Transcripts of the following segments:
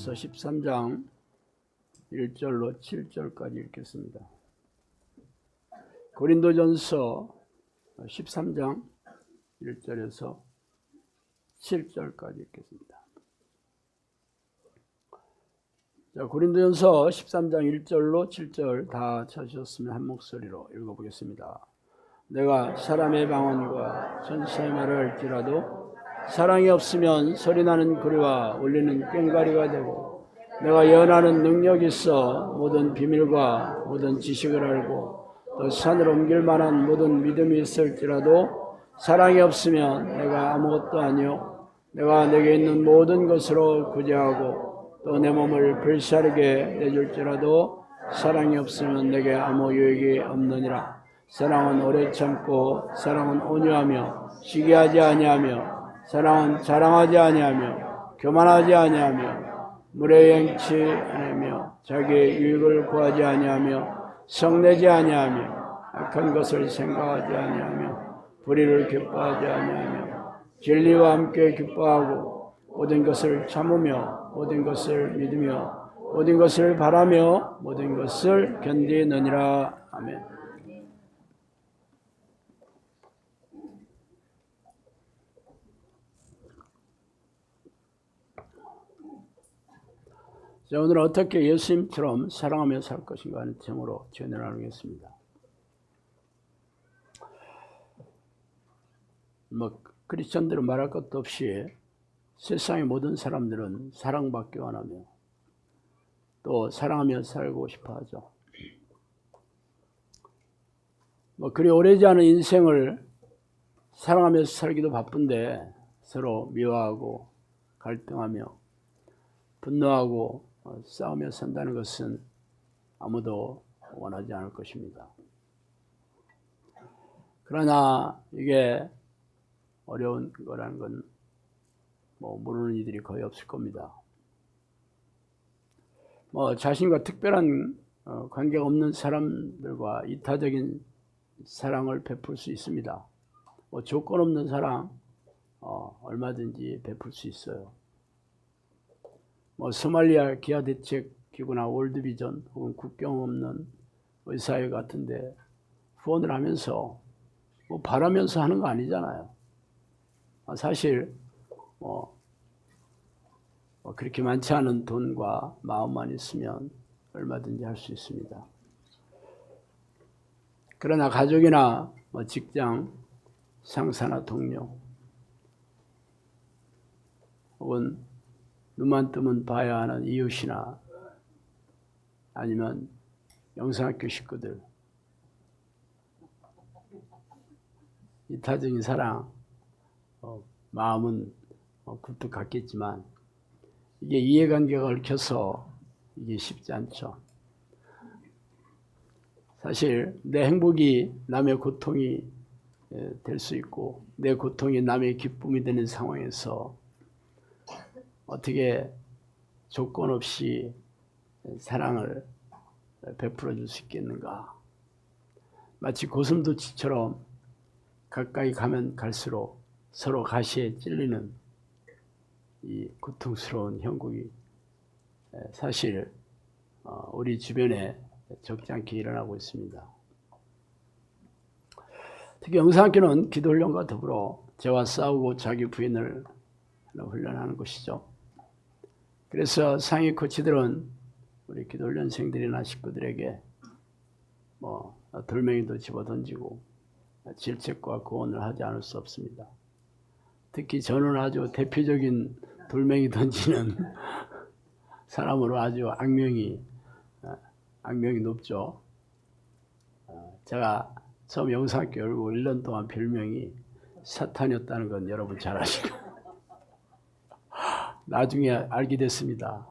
고린도전서 13장 1절로 7절까지 읽겠습니다. 고린도전서 13장 1절에서 7절까지 읽겠습니다. 자, 고린도전서 13장 1절로 7절 다 찾으셨으면 한 목소리로 읽어보겠습니다. 내가 사람의 방언과 천사의 말을 할지라도 사랑이 없으면 소리나는 구리와 울리는 꽹과리가 되고, 내가 예언하는 능력이 있어 모든 비밀과 모든 지식을 알고 또 산을 옮길 만한 모든 믿음이 있을지라도 사랑이 없으면 내가 아무것도 아니요, 내가 내게 있는 모든 것으로 구제하고 또 내 몸을 불사르게 내줄지라도 사랑이 없으면 내게 아무 유익이 없느니라. 사랑은 오래 참고, 사랑은 온유하며 시기하지 아니하며, 사랑은 자랑하지 아니하며 교만하지 아니하며 물에 행치 아니하며 자기의 유익을 구하지 아니하며 성내지 아니하며 악한 것을 생각하지 아니하며 불의를 기뻐하지 아니하며 진리와 함께 기뻐하고 모든 것을 참으며 모든 것을 믿으며 모든 것을 바라며 모든 것을 견디느니라. 아멘. 자, 오늘 어떻게 예수님처럼 사랑하며 살 것인가 하는 제목으로 진행을 나누겠습니다. 크리스천들은 말할 것도 없이 세상의 모든 사람들은 사랑받기 원하며 또 사랑하며 살고 싶어 하죠. 그리 오래지 않은 인생을 사랑하며 살기도 바쁜데 서로 미워하고 갈등하며 분노하고 싸우며 산다는 것은 아무도 원하지 않을 것입니다. 그러나 이게 어려운 거라는 건 모르는 이들이 거의 없을 겁니다. 자신과 특별한 관계가 없는 사람들과 이타적인 사랑을 베풀 수 있습니다. 조건 없는 사랑 얼마든지 베풀 수 있어요. 소말리아 기아대책기구나 월드비전 혹은 국경 없는 의사회 같은데 후원을 하면서 바라면서 하는 거 아니잖아요. 사실 그렇게 많지 않은 돈과 마음만 있으면 얼마든지 할 수 있습니다. 그러나 가족이나 직장, 상사나 동료 혹은 눈만 뜨면 봐야 하는 이웃이나 아니면 영성학교 식구들, 이타적인 사랑, 마음은 굴뚝 같겠지만 이게 이해관계가 얽혀서 이게 쉽지 않죠. 사실 내 행복이 남의 고통이 될 수 있고 내 고통이 남의 기쁨이 되는 상황에서 어떻게 조건 없이 사랑을 베풀어 줄 수 있겠는가. 마치 고슴도치처럼 가까이 가면 갈수록 서로 가시에 찔리는 이 고통스러운 형국이 사실 우리 주변에 적지 않게 일어나고 있습니다. 특히 영성학교는 기도훈련과 더불어 죄와 싸우고 자기 부인을 훈련하는 것이죠. 그래서 상위 코치들은 우리 기도훈련생들이나 식구들에게 돌멩이도 집어던지고 질책과 고언을 하지 않을 수 없습니다. 특히 저는 아주 대표적인 돌멩이 던지는 사람으로 아주 악명이 높죠. 제가 처음 영성학교 열고 1년 동안 별명이 사탄이었다는 건 여러분 잘 아시고 나중에 알게 됐습니다.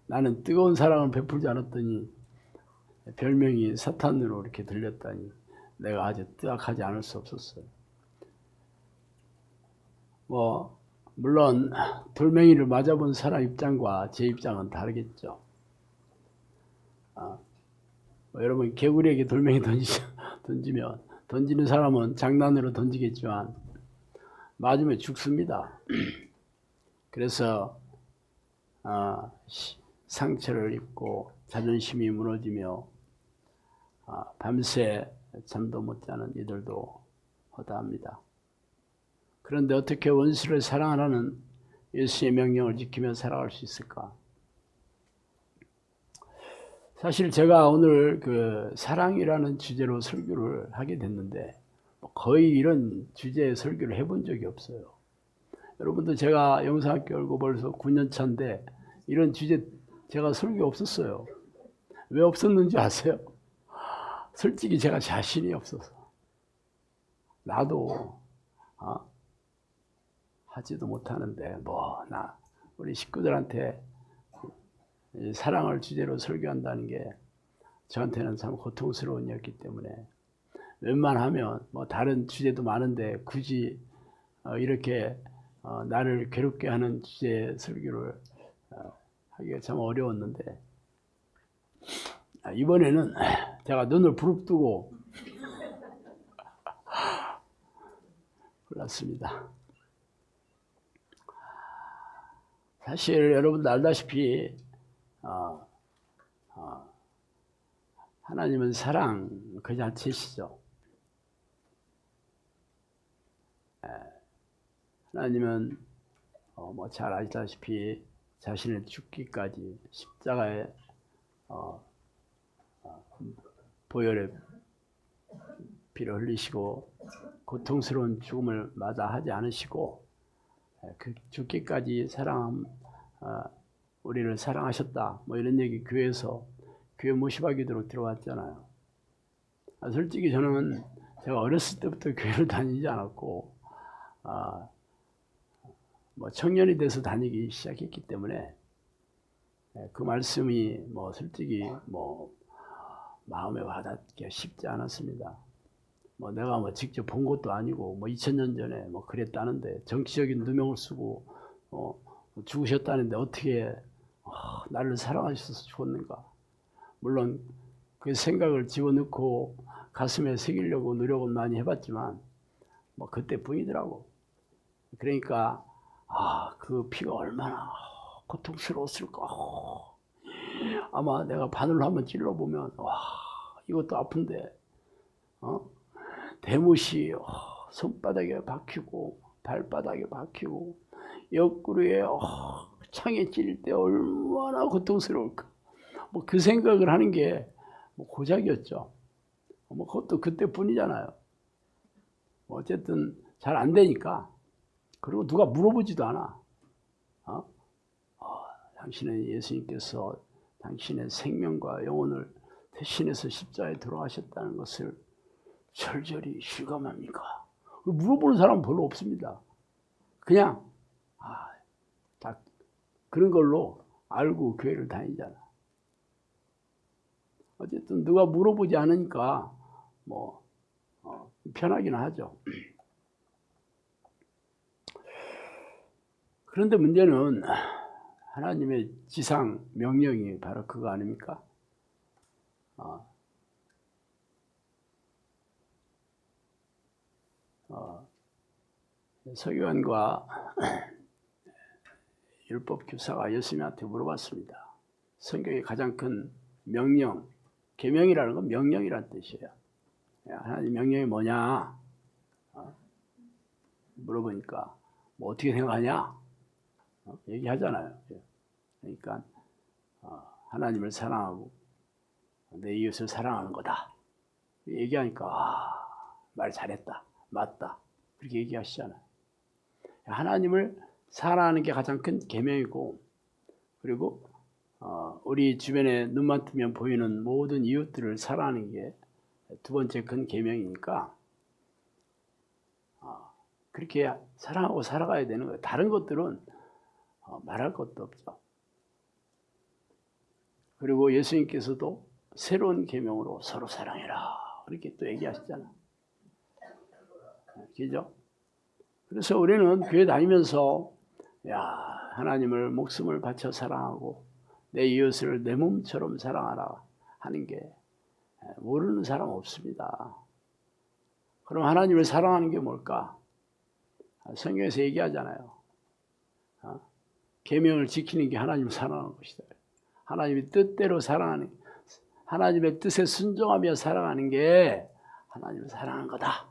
나는 뜨거운 사랑을 베풀지 않았더니 별명이 사탄으로 이렇게 들렸다니 내가 아주 뜨악하지 않을 수 없었어요. 물론 돌멩이를 맞아본 사람 입장과 제 입장은 다르겠죠. 여러분 개구리에게 돌멩이 던지면 던지는 사람은 장난으로 던지겠지만 맞으면 죽습니다. 그래서 상처를 입고 자존심이 무너지며 밤새 잠도 못 자는 이들도 허다합니다. 그런데 어떻게 원수를 사랑하라는 예수의 명령을 지키며 살아갈 수 있을까? 사실 제가 오늘 그 사랑이라는 주제로 설교를 하게 됐는데 거의 이런 주제의 설교를 해본 적이 없어요. 여러분도 제가 영성학교 열고 벌써 9년 차인데 이런 주제 제가 설교 없었어요. 왜 없었는지 아세요? 솔직히 제가 자신이 없어서. 나도 하지도 못하는데 우리 식구들한테 사랑을 주제로 설교한다는 게 저한테는 참 고통스러운 일이었기 때문에 웬만하면 다른 주제도 많은데 굳이 이렇게 나를 괴롭게 하는 주제의 설교를 하기가 참 어려웠는데 이번에는 제가 눈을 부릅뜨고 골랐습니다. 사실 여러분도 알다시피 하나님은 사랑 그 자체시죠. 하나님은 잘 아시다시피 자신의 죽기까지 십자가에 보혈의 피를 흘리시고 고통스러운 죽음을 마다하지 않으시고 그 죽기까지 우리를 사랑하셨다. 이런 얘기 교회에서 교회 모시바기도록 들어왔잖아요. 솔직히 저는 제가 어렸을 때부터 교회를 다니지 않았고 청년이 돼서 다니기 시작했기 때문에 그 말씀이 솔직히 마음에 와닿기가 쉽지 않았습니다. 내가 직접 본 것도 아니고 2000년 전에 그랬다는데 정치적인 누명을 쓰고 죽으셨다는데 어떻게 나를 사랑하셔서 죽었는가. 물론 그 생각을 집어넣고 가슴에 새기려고 노력은 많이 해봤지만 그때뿐이더라고. 그러니까 그 피가 얼마나 고통스러웠을까. 아마 내가 바늘로 한번 찔러보면 이것도 아픈데 대못이 손바닥에 박히고 발바닥에 박히고 옆구리에 창에 찔릴 때 얼마나 고통스러울까. 그 생각을 하는 게 고작이었죠. 그것도 그때뿐이잖아요. 어쨌든 잘 안 되니까. 그리고 누가 물어보지도 않아. 당신은 예수님께서 당신의 생명과 영혼을 대신해서 십자가에 돌아가셨다는 것을 절절히 실감합니까? 물어보는 사람은 별로 없습니다. 그냥 다 그런 걸로 알고 교회를 다니잖아. 어쨌든 누가 물어보지 않으니까 뭐 편하긴 하죠. 그런데 문제는 하나님의 지상 명령이 바로 그거 아닙니까? 서기관과 율법 교사가 예수님한테 물어봤습니다. 성경의 가장 큰 명령, 계명이라는 건 명령이란 뜻이에요. 하나님 명령이 뭐냐? 물어보니까 뭐 어떻게 생각하냐? 얘기하잖아요. 그러니까 하나님을 사랑하고 내 이웃을 사랑하는 거다. 얘기하니까 말 잘했다. 맞다. 그렇게 얘기하시잖아요. 하나님을 사랑하는 게 가장 큰 계명이고, 그리고 우리 주변에 눈만 뜨면 보이는 모든 이웃들을 사랑하는 게 두 번째 큰 계명이니까 그렇게 사랑하고 살아가야 되는 거예요. 다른 것들은 말할 것도 없죠. 그리고 예수님께서도 새로운 계명으로 서로 사랑해라 이렇게 또 얘기하시잖아요. 그죠? 그래서 우리는 교회 다니면서 하나님을 목숨을 바쳐 사랑하고 내 이웃을 내 몸처럼 사랑하라 하는 게 모르는 사람 없습니다. 그럼 하나님을 사랑하는 게 뭘까? 성경에서 얘기하잖아요. 계명을 지키는 게 하나님을 사랑하는 것이다. 하나님의 뜻대로 사랑하는, 하나님의 뜻에 순종하며 살아가는 게 하나님을 사랑하는 거다.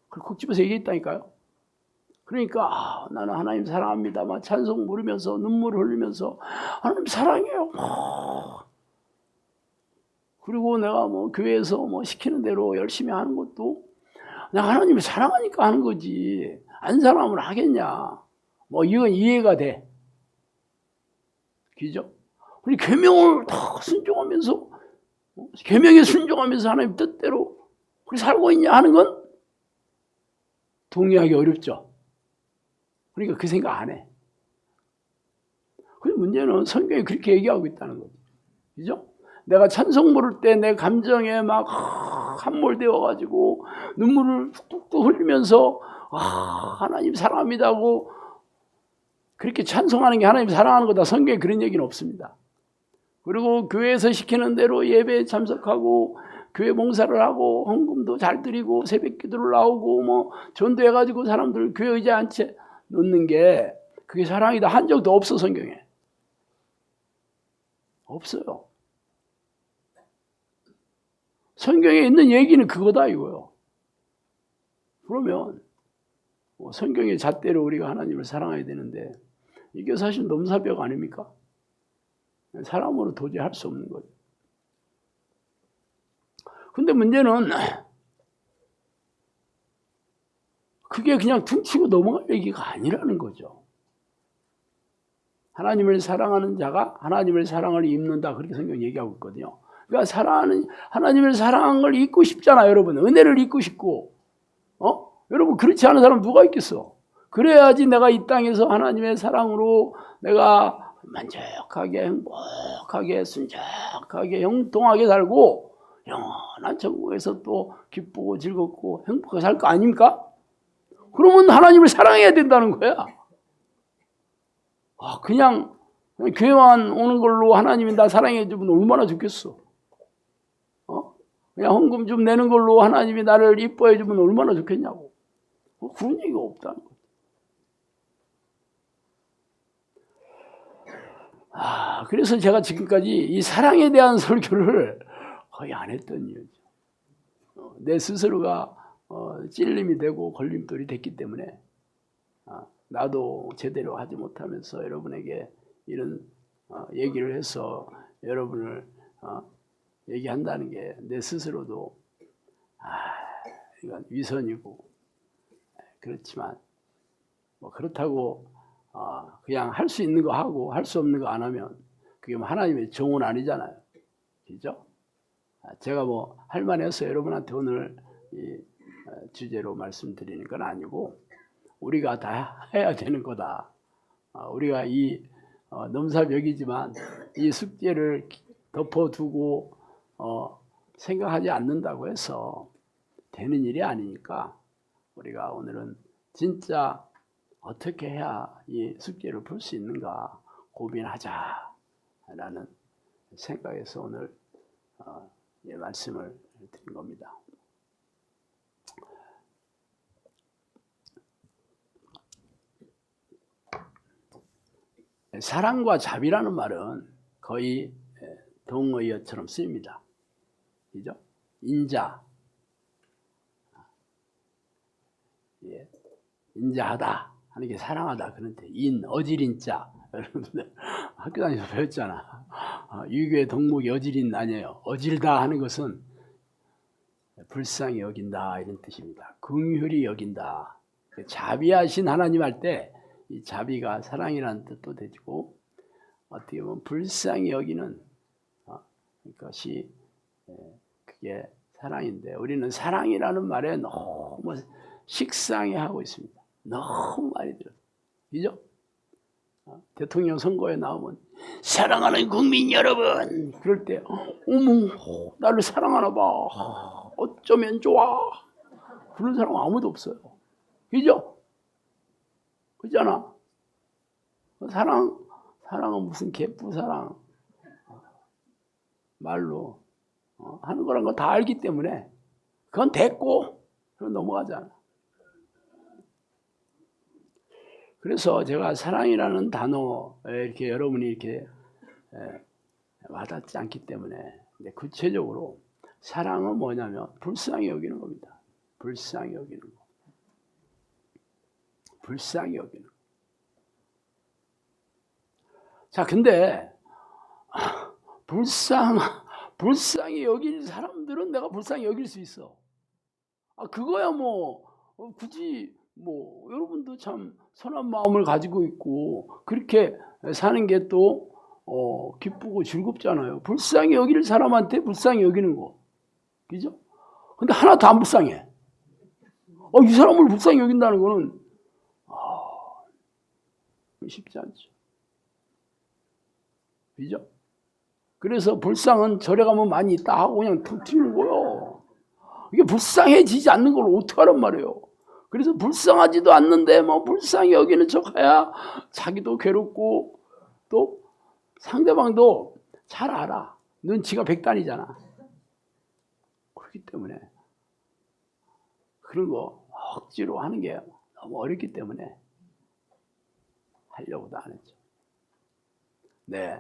그걸 콕 집어서 얘기했다니까요. 그러니까 나는 하나님 사랑합니다. 막 찬송 부르면서 눈물을 흘리면서 하나님 사랑해요. 그리고 내가 뭐 교회에서 뭐 시키는 대로 열심히 하는 것도 내가 하나님을 사랑하니까 하는 거지. 안 사랑하면 하겠냐. 뭐 이건 이해가 돼. 그죠? 우리 계명을 다 순종하면서 계명에 순종하면서 하나님 뜻대로 우리 살고 있냐 하는 건 동의하기 어렵죠. 그러니까 그 생각 안 해. 그 문제는 성경이 그렇게 얘기하고 있다는 거죠. 그죠? 내가 찬송 부를 때 내 감정에 막 함몰되어가지고 눈물을 뚝뚝 흘리면서 하나님 사랑합니다 하고 그렇게 찬송하는 게 하나님 사랑하는 거다. 성경에 그런 얘기는 없습니다. 그리고 교회에서 시키는 대로 예배에 참석하고 교회 봉사를 하고 헌금도 잘 드리고 새벽 기도를 나오고 뭐 전도해가지고 사람들 교회 의자에 앉혀 놓는 게 그게 사랑이다 한 적도 없어. 성경에 없어요. 성경에 있는 얘기는 그거다 이거요. 그러면 성경의 잣대로 우리가 하나님을 사랑해야 되는데 이게 사실 넘사벽 아닙니까? 사람으로 도저히 할 수 없는 거죠. 근데 문제는 그게 그냥 퉁치고 넘어갈 얘기가 아니라는 거죠. 하나님을 사랑하는 자가 하나님의 사랑을 입는다 그렇게 성경이 얘기하고 있거든요. 그러니까 사랑하는 하나님을 사랑하는 걸 잊고 싶잖아요, 여러분. 은혜를 잊고 싶고, 여러분 그렇지 않은 사람 누가 있겠어? 그래야지 내가 이 땅에서 하나님의 사랑으로 내가 만족하게 행복하게 순적하게 형통하게 살고 영원한 천국에서 또 기쁘고 즐겁고 행복하게 살 거 아닙니까? 그러면 하나님을 사랑해야 된다는 거야. 그냥 교회만 오는 걸로 하나님이 나 사랑해 주면 얼마나 좋겠어. 그냥 헌금 좀 내는 걸로 하나님이 나를 이뻐해 주면 얼마나 좋겠냐고. 그런 얘기가 없다는 거죠. 그래서 제가 지금까지 이 사랑에 대한 설교를 거의 안 했던 이유죠. 내 스스로가 찔림이 되고 걸림돌이 됐기 때문에 나도 제대로 하지 못하면서 여러분에게 이런 얘기를 해서 여러분을 얘기한다는 게 내 스스로도 이건 위선이고 그렇지만 뭐 그렇다고 그냥 할 수 있는 거 하고 할 수 없는 거 안 하면 그게 뭐 하나님의 정은 아니잖아요. 그죠? 제가 뭐 할만해서 여러분한테 오늘 이 주제로 말씀드리는 건 아니고 우리가 다 해야 되는 거다. 우리가 이 넘사벽이지만 이 숙제를 덮어두고 생각하지 않는다고 해서 되는 일이 아니니까 우리가 오늘은 진짜 어떻게 해야 이 숙제를 풀 수 있는가 고민하자라는 생각에서 오늘 이 말씀을 드린 겁니다. 사랑과 자비라는 말은 거의 동의어처럼 쓰입니다. 그죠? 인자, 인자하다 하는 게 사랑하다 그런데 어질인자 여러분들 학교 다니면서 배웠잖아. 유교의 덕목이 어질인 아니에요. 어질다 하는 것은 불쌍히 여긴다 이런 뜻입니다. 긍휼히 여긴다. 자비하신 하나님 할 때 이 자비가 사랑이라는 뜻도 되고 어떻게 보면 불쌍히 여기는 것이 그게 사랑인데 우리는 사랑이라는 말에 너무 식상해하고 있습니다. 너무 많이 들어요. 그죠? 대통령 선거에 나오면 사랑하는 국민 여러분 그럴 때 어머 나를 사랑하나 봐 어쩌면 좋아 그런 사람 아무도 없어요. 그죠? 그잖아. 사랑은 무슨 개뿔사랑 말로 하는 거란 거 다 알기 때문에 그건 됐고 그럼 넘어가잖아. 그래서 제가 사랑이라는 단어 이렇게 여러분이 이렇게 와닿지 않기 때문에 구체적으로 사랑은 뭐냐면 불쌍히 여기는 겁니다. 불쌍히 여기는 거. 불쌍히 여기는 거. 자, 근데 불쌍히 여길 사람들은 내가 불쌍히 여길 수 있어. 그거야 뭐 굳이 뭐 여러분도 참 선한 마음을 가지고 있고 그렇게 사는 게 또 기쁘고 즐겁잖아요. 불쌍히 여길 사람한테 불쌍히 여기는 거. 그죠? 근데 하나도 안 불쌍해. 이 사람을 불쌍히 여긴다는 거는 쉽지 않죠. 그죠? 그래서 불쌍은 절에 가면 많이 있다 하고 그냥 툭 튀는 거예요. 이게 불쌍해지지 않는 걸 어떡하란 말이에요. 그래서 불쌍하지도 않는데 뭐 불쌍히 여기는 척해야 자기도 괴롭고 또 상대방도 잘 알아. 눈치가 백단이잖아. 그렇기 때문에 그런 거 억지로 하는 게 너무 어렵기 때문에 하려고도 안 했죠. 네,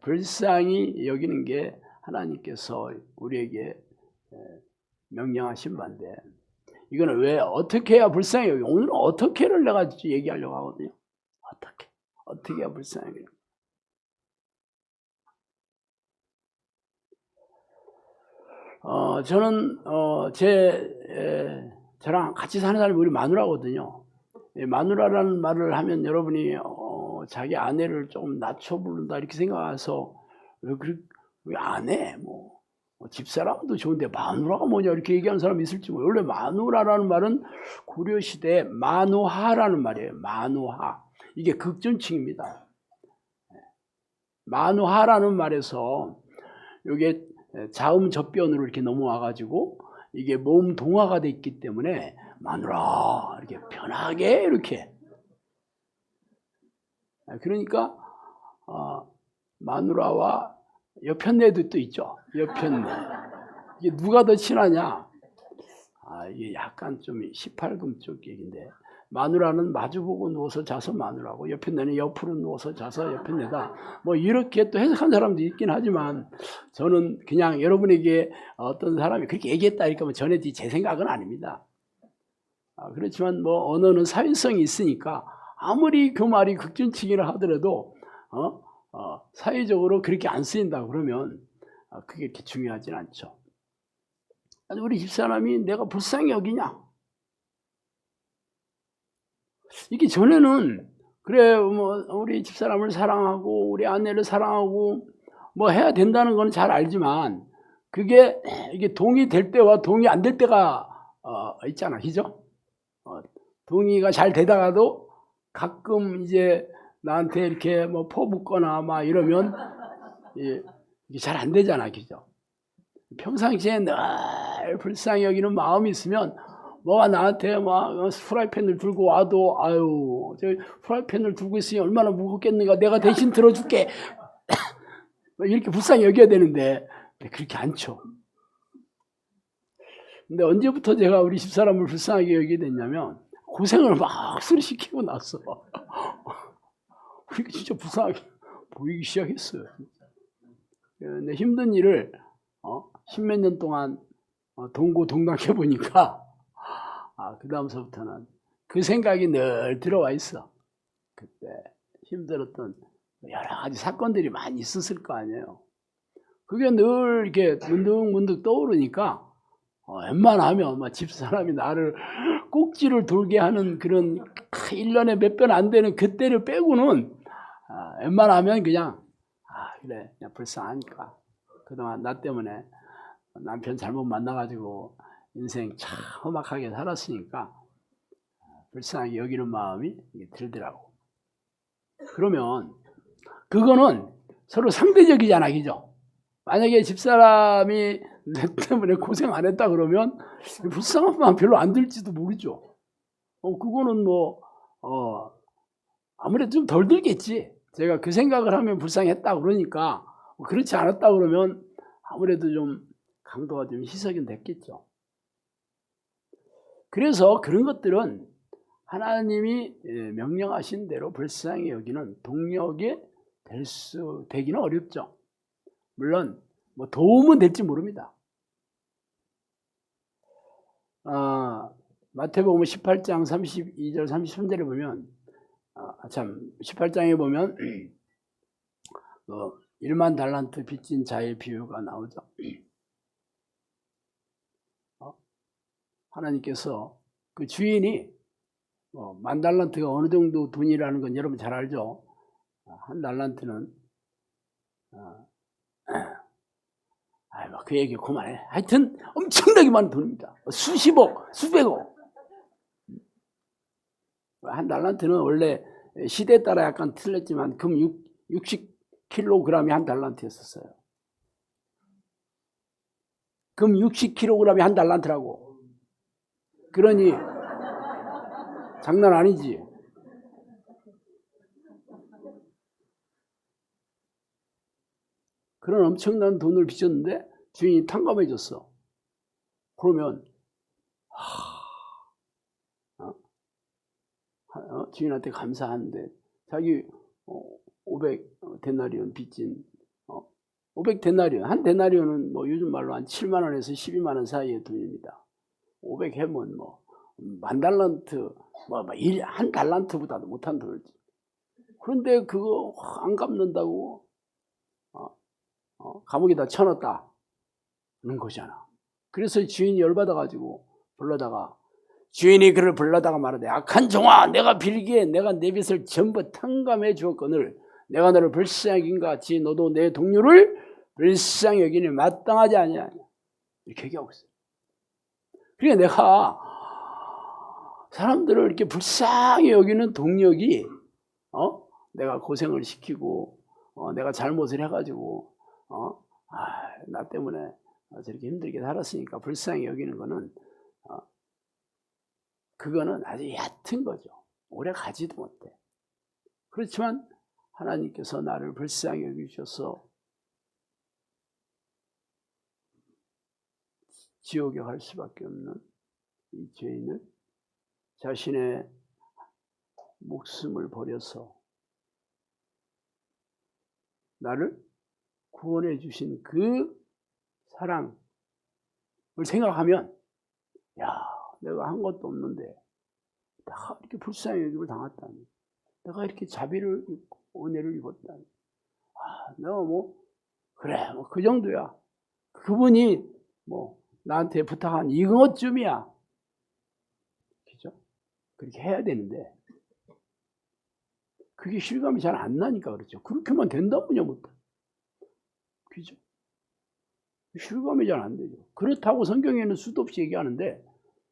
불쌍히 여기는 게 하나님께서 우리에게 명령하신 바인데 이거는 왜 어떻게 해야 불쌍히 여기? 오늘은 어떻게를 내가 얘기하려고 하거든요. 어떻게 해야 불쌍히 여기? 저는 저랑 같이 사는 사람이 우리 마누라거든요. 마누라라는 말을 하면 여러분이 자기 아내를 조금 낮춰 부른다 이렇게 생각해서 왜 아내 뭐 집사람도 좋은데 마누라가 뭐냐 이렇게 얘기하는 사람이 있을지 모르겠어요. 원래 마누라라는 말은 고려시대에 마누하라는 말이에요. 마누하. 이게 극존칭입니다. 마누하라는 말에서 이게 자음 접변으로 이렇게 넘어와 가지고 이게 모음 동화가 돼 있기 때문에 마누라 이렇게 편하게 이렇게 그러니까 마누라와 여편네도 또 있죠. 여편네 이게 누가 더 친하냐? 이게 약간 좀 18금 쪽 얘기인데 마누라는 마주보고 누워서 자서 마누라고 여편네는 옆으로 누워서 자서 여편네다. 뭐 이렇게 또 해석한 사람도 있긴 하지만 저는 그냥 여러분에게 어떤 사람이 그렇게 얘기했다 이렇게 전해지 제 생각은 아닙니다. 그렇지만 뭐 언어는 사회성이 있으니까 아무리 그 말이 극존칭이라 하더라도 사회적으로 그렇게 안 쓰인다 그러면 그게 이렇게 중요하진 않죠. 아니, 우리 집사람이 내가 불쌍히 여기냐? 이게 전에는 그래 뭐 우리 집사람을 사랑하고 우리 아내를 사랑하고 뭐 해야 된다는 건 잘 알지만 그게 이게 동의 될 때와 동의 안 될 때가 있잖아, 그죠? 동의가 잘 되다가도 가끔 이제 나한테 이렇게 뭐 퍼붓거나 막 이러면 이게 잘 안 되잖아, 그죠? 평상시에 늘 불쌍히 여기는 마음이 있으면 뭐가 나한테 막 프라이팬을 들고 와도 아유 저 프라이팬을 들고 있으니 얼마나 무겁겠는가 내가 대신 들어줄게 이렇게 불쌍히 여겨야 되는데 그렇게 않죠. 근데 언제부터 제가 우리 집사람을 불쌍하게 여기게 됐냐면 고생을 막 시키고 나서 그러니까 진짜 불쌍하게 보이기 시작했어요. 근데 힘든 일을 십몇 년 동안 동고동락해 보니까 그 다음서부터는 그 생각이 늘 들어와 있어. 그때 힘들었던 여러 가지 사건들이 많이 있었을 거 아니에요. 그게 늘 이렇게 문득문득 떠오르니까 웬만하면 막 집사람이 나를 꼭지를 돌게 하는 그런 1년에 몇 번 안 되는 그때를 빼고는 웬만하면 그냥 그래 그냥 불쌍하니까 그동안 나 때문에 남편 잘못 만나가지고 인생 참 험악하게 살았으니까 불쌍하게 여기는 마음이 들더라고. 그러면 그거는 서로 상대적이잖아, 그죠? 만약에 집사람이 내 때문에 고생 안 했다 그러면 불쌍한 마음 별로 안 들지도 모르죠. 그거는 뭐 아무래도 좀 덜 들겠지. 제가 그 생각을 하면 불쌍했다 그러니까 그렇지 않았다 그러면 아무래도 좀 강도가 좀 희석이 됐겠죠. 그래서 그런 것들은 하나님이 명령하신 대로 불쌍히 여기는 동력이 되기는 어렵죠. 물론 뭐 도움은 될지 모릅니다. 마태복음 18장 32절 33절에 보면 18장에 보면 1만 달란트 빚진 자의 비유가 나오죠. 하나님께서 그 주인이 10,000달란트가 어느 정도 돈이라는 건 여러분 잘 알죠. 한 달란트는 그 얘기 그만해. 하여튼 엄청나게 많은 돈입니다. 수십억, 수백억. 한 달란트는 원래 시대에 따라 약간 틀렸지만 금 60kg이 한 달란트였었어요. 금 60kg이 한 달란트라고. 그러니 장난 아니지. 그런 엄청난 돈을 빚었는데 주인이 탕감해 줬어. 그러면 주인한테 감사하는데 자기 500데나리온 빚진 500데나리온 한 데나리온은 뭐 요즘 말로 한 7만 원에서 12만 원 사이의 돈입니다. 500 해면 뭐 10,000달란트 한 달란트보다도 못한 돈이지. 그런데 그거 안 갚는다고 감옥에다 쳐넣었다는 거잖아. 그래서 주인이 열받아가지고 불러다가 주인이 그를 불러다가 말하되 악한 종아 내가 빌기에 내가 내 빚을 전부 탕감해 주었거늘 내가 너를 불쌍히 여긴 같이 너도 내 동료를 불쌍히 여기니 마땅하지 아니하냐 이렇게 얘기하고 있어요. 그러니까 내가 사람들을 이렇게 불쌍히 여기는 동력이 내가 고생을 시키고 내가 잘못을 해가지고 나 때문에 저렇게 힘들게 살았으니까 불쌍히 여기는 거는 그거는 아주 얕은 거죠. 오래 가지도 못해. 그렇지만 하나님께서 나를 불쌍히 여기셔서 지옥에 갈 수밖에 없는 이 죄인을 자신의 목숨을 버려서 나를 구원해 주신 그 사랑을 생각하면 내가 한 것도 없는데 내가 이렇게 불쌍히 여김을 당했다니 내가 이렇게 자비를 입고 은혜를 입었다니 내가 그래 그 정도야. 그분이 나한테 부탁한 이것쯤이야. 그죠? 그렇게 해야 되는데 그게 실감이 잘 안 나니까 그렇죠. 그렇게만 된다면요, 못해. 그죠? 실감이 잘 안 되죠. 그렇다고 성경에는 수도 없이 얘기하는데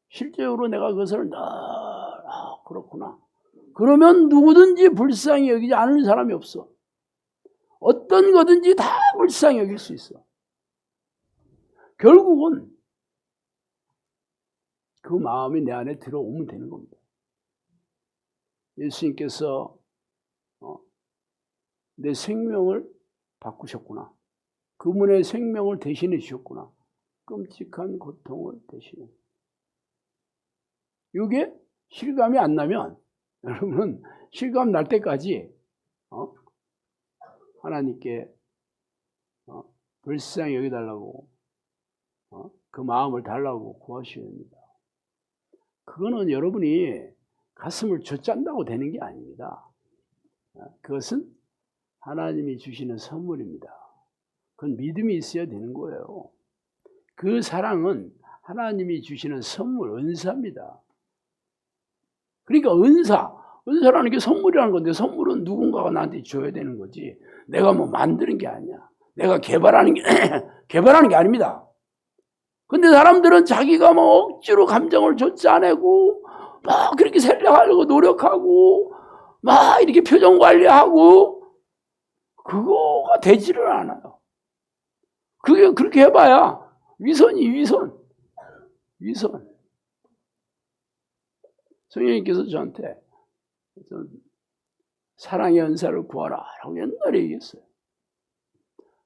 실제로 내가 그것을 그렇구나. 그러면 누구든지 불쌍히 여기지 않을 사람이 없어. 어떤 거든지 다 불쌍히 여길 수 있어. 결국은 그 마음이 내 안에 들어오면 되는 겁니다. 예수님께서 내 생명을 바꾸셨구나. 그분의 생명을 대신해 주셨구나. 끔찍한 고통을 대신해. 이게 실감이 안 나면 여러분 실감 날 때까지 하나님께 불쌍히 여기달라고 그 마음을 달라고 구하셔야 됩니다. 그거는 여러분이 가슴을 젖짠다고 되는 게 아닙니다. 그것은 하나님이 주시는 선물입니다. 그건 믿음이 있어야 되는 거예요. 그 사랑은 하나님이 주시는 선물, 은사입니다. 그러니까 은사라는 게 선물이라는 건데 선물은 누군가가 나한테 줘야 되는 거지 내가 뭐 만드는 게 아니야. 내가 개발하는 게 아닙니다. 근데 사람들은 자기가 뭐 억지로 감정을 쫓아내고 막 그렇게 살려하려고 노력하고 막 이렇게 표정 관리하고 그거가 되지를 않아요. 그게 그렇게 해봐야 위선. 성령님께서 저한테 사랑의 은사를 구하라 라고 옛날에 얘기했어요.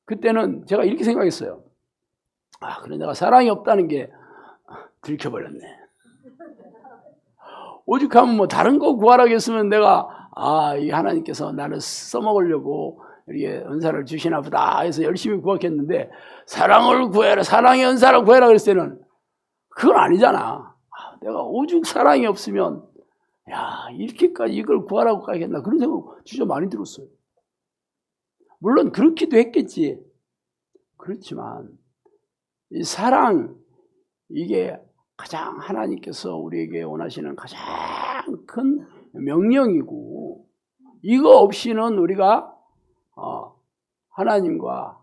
그때는 제가 이렇게 생각했어요. 그래 내가 사랑이 없다는 게 들켜버렸네. 오죽하면 뭐 다른 거 구하라고 했으면 내가 이 하나님께서 나를 써먹으려고 이렇게 은사를 주시나 보다 해서 열심히 구했겠는데 사랑을 구해라, 사랑의 은사를 구해라 그랬을 때는 그건 아니잖아. 내가 오죽 사랑이 없으면 이렇게까지 이걸 구하라고 가야겠나 그런 생각 진짜 많이 들었어요. 물론 그렇기도 했겠지. 그렇지만 이 사랑 이게 가장 하나님께서 우리에게 원하시는 가장 큰 명령이고 이거 없이는 우리가 하나님과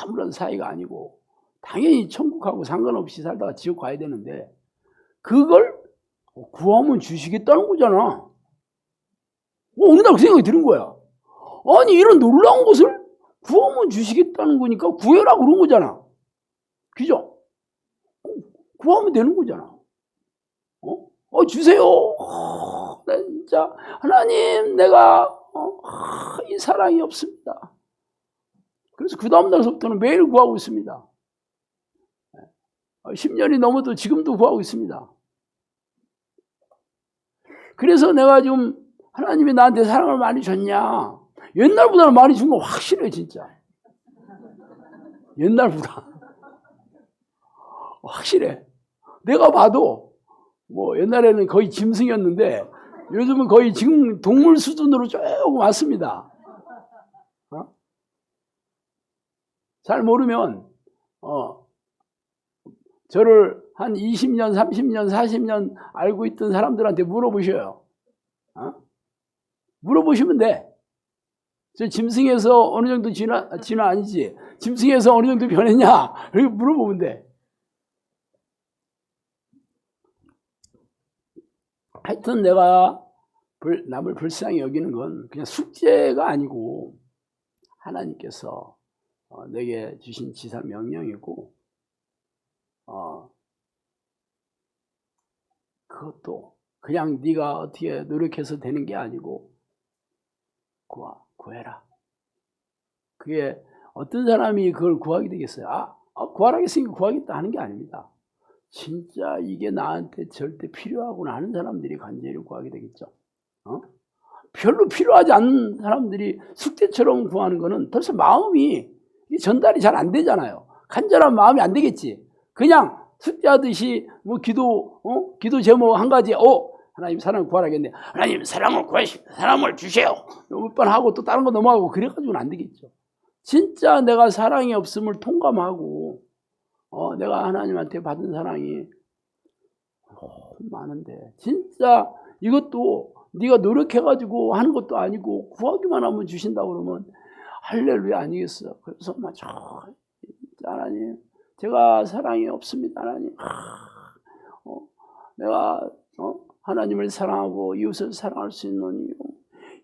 아무런 사이가 아니고 당연히 천국하고 상관없이 살다가 지옥 가야 되는데 그걸 구하면 주시겠다는 거잖아. 어느 날 그 생각이 드는 거야. 아니 이런 놀라운 것을 구하면 주시겠다는 거니까 구해라 그런 거잖아. 그죠? 구하면 되는 거잖아. 주세요. 나 진짜 하나님 내가 이 사랑이 없습니다. 그래서 그 다음 날서부터는 매일 구하고 있습니다. 10년이 넘어도 지금도 구하고 있습니다. 그래서 내가 지금 하나님이 나한테 사랑을 많이 줬냐? 옛날보다는 많이 준 거 확실해 진짜. 옛날보다 확실해. 내가 봐도 뭐 옛날에는 거의 짐승이었는데 요즘은 거의 지금 동물 수준으로 조금 왔습니다. 잘 모르면 저를 한 20년, 30년, 40년 알고 있던 사람들한테 물어보셔요. 물어보시면 돼. 저 짐승에서 어느 정도 진화 아니지. 짐승에서 어느 정도 변했냐? 이렇게 물어보면 돼. 하여튼 내가 남을 불쌍히 여기는 건 그냥 숙제가 아니고 하나님께서 내게 주신 지상 명령이고 그것도 그냥 네가 어떻게 노력해서 되는 게 아니고 구해라. 그게 어떤 사람이 그걸 구하게 되겠어요? 구하라고 했으니까 구하겠다 하는 게 아닙니다. 진짜 이게 나한테 절대 필요하구나 하는 사람들이 간절히 구하게 되겠죠. 별로 필요하지 않는 사람들이 숙제처럼 구하는 거는 벌써 마음이 전달이 잘 안 되잖아요. 간절한 마음이 안 되겠지. 그냥 숙제하듯이 뭐 기도 제목 한 가지 하나님 사랑 구하라겠네. 하나님 사랑을 구하십니다. 사랑을 주세요. 몇 번 하고 또 다른 거 넘어가고 그래가지고는 안 되겠죠. 진짜 내가 사랑이 없음을 통감하고 내가 하나님한테 받은 사랑이 많은데 진짜 이것도 네가 노력해가지고 하는 것도 아니고 구하기만 하면 주신다고 그러면 할렐루야 아니겠어. 그래서 막 하나님 제가 사랑이 없습니다. 하나님 내가 하나님을 사랑하고 이웃을 사랑할 수 있는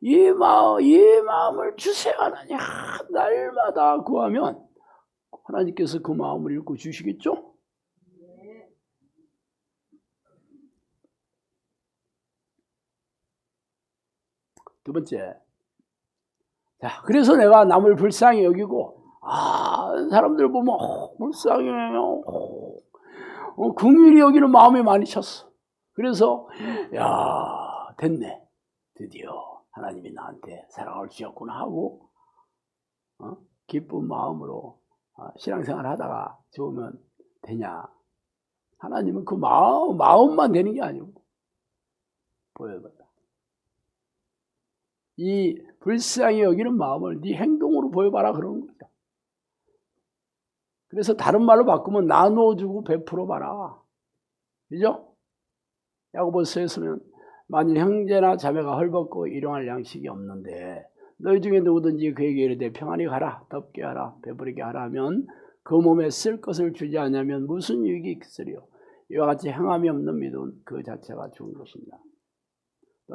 이 마음을 주세요. 하나님 날마다 구하면 하나님께서 그 마음을 읽고 주시겠죠? 두 번째, 자 그래서 내가 남을 불쌍히 여기고 사람들 보면 불쌍해요. 긍휼히 여기는 마음이 많이 찼어. 그래서 야 됐네, 드디어 하나님이 나한테 사랑을 주셨구나 하고 기쁜 마음으로 신앙생활 하다가 좋으면 되냐? 하나님은 그 마음만 되는 게 아니고 보여봐라. 이 불쌍히 여기는 마음을 네 행동으로 보여봐라 그러는 거죠. 그래서 다른 말로 바꾸면 나눠주고 베풀어봐라. 그죠? 야고보서에서는 만일 형제나 자매가 헐벗고 일용할 양식이 없는데 너희 중에 누구든지 그에게 이르되 평안히 가라, 덥게 하라, 배부르게 하라 하면 그 몸에 쓸 것을 주지 않으면 무슨 유익이 있으리요. 이와 같이 행함이 없는 믿음 그 자체가 죽은 것입니다.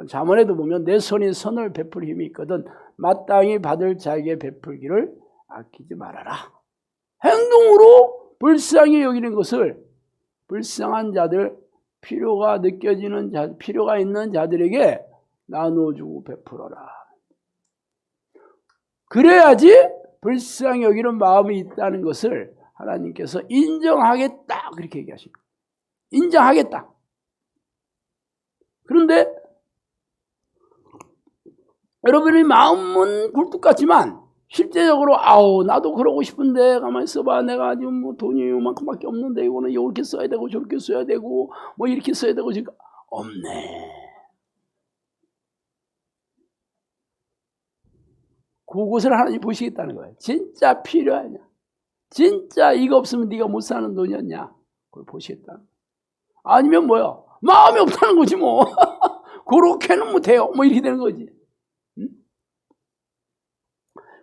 잠언에도 보면 내 손이 선을 베풀 힘이 있거든 마땅히 받을 자에게 베풀기를 아끼지 말아라. 행동으로 불쌍히 여기는 것을 불쌍한 자들, 필요가 느껴지는 자, 필요가 있는 자들에게 나눠주고 베풀어라. 그래야지 불쌍히 여기는 마음이 있다는 것을 하나님께서 인정하겠다 그렇게 얘기하십니다. 인정하겠다. 그런데 여러분의 마음은 굴뚝 같지만 실제적으로 나도 그러고 싶은데 가만히 있어봐. 내가 지금 뭐 돈이 요만큼밖에 없는데 이거는 이렇게 써야 되고 저렇게 써야 되고 뭐 이렇게 써야 되고 지금 없네. 그것을 하나님 보시겠다는 거예요. 진짜 필요하냐? 진짜 이거 없으면 네가 못 사는 돈이었냐? 그걸 보시겠다는 거예요. 아니면 뭐야? 마음이 없다는 거지 뭐. 그렇게는 못해요. 뭐 이렇게 되는 거지.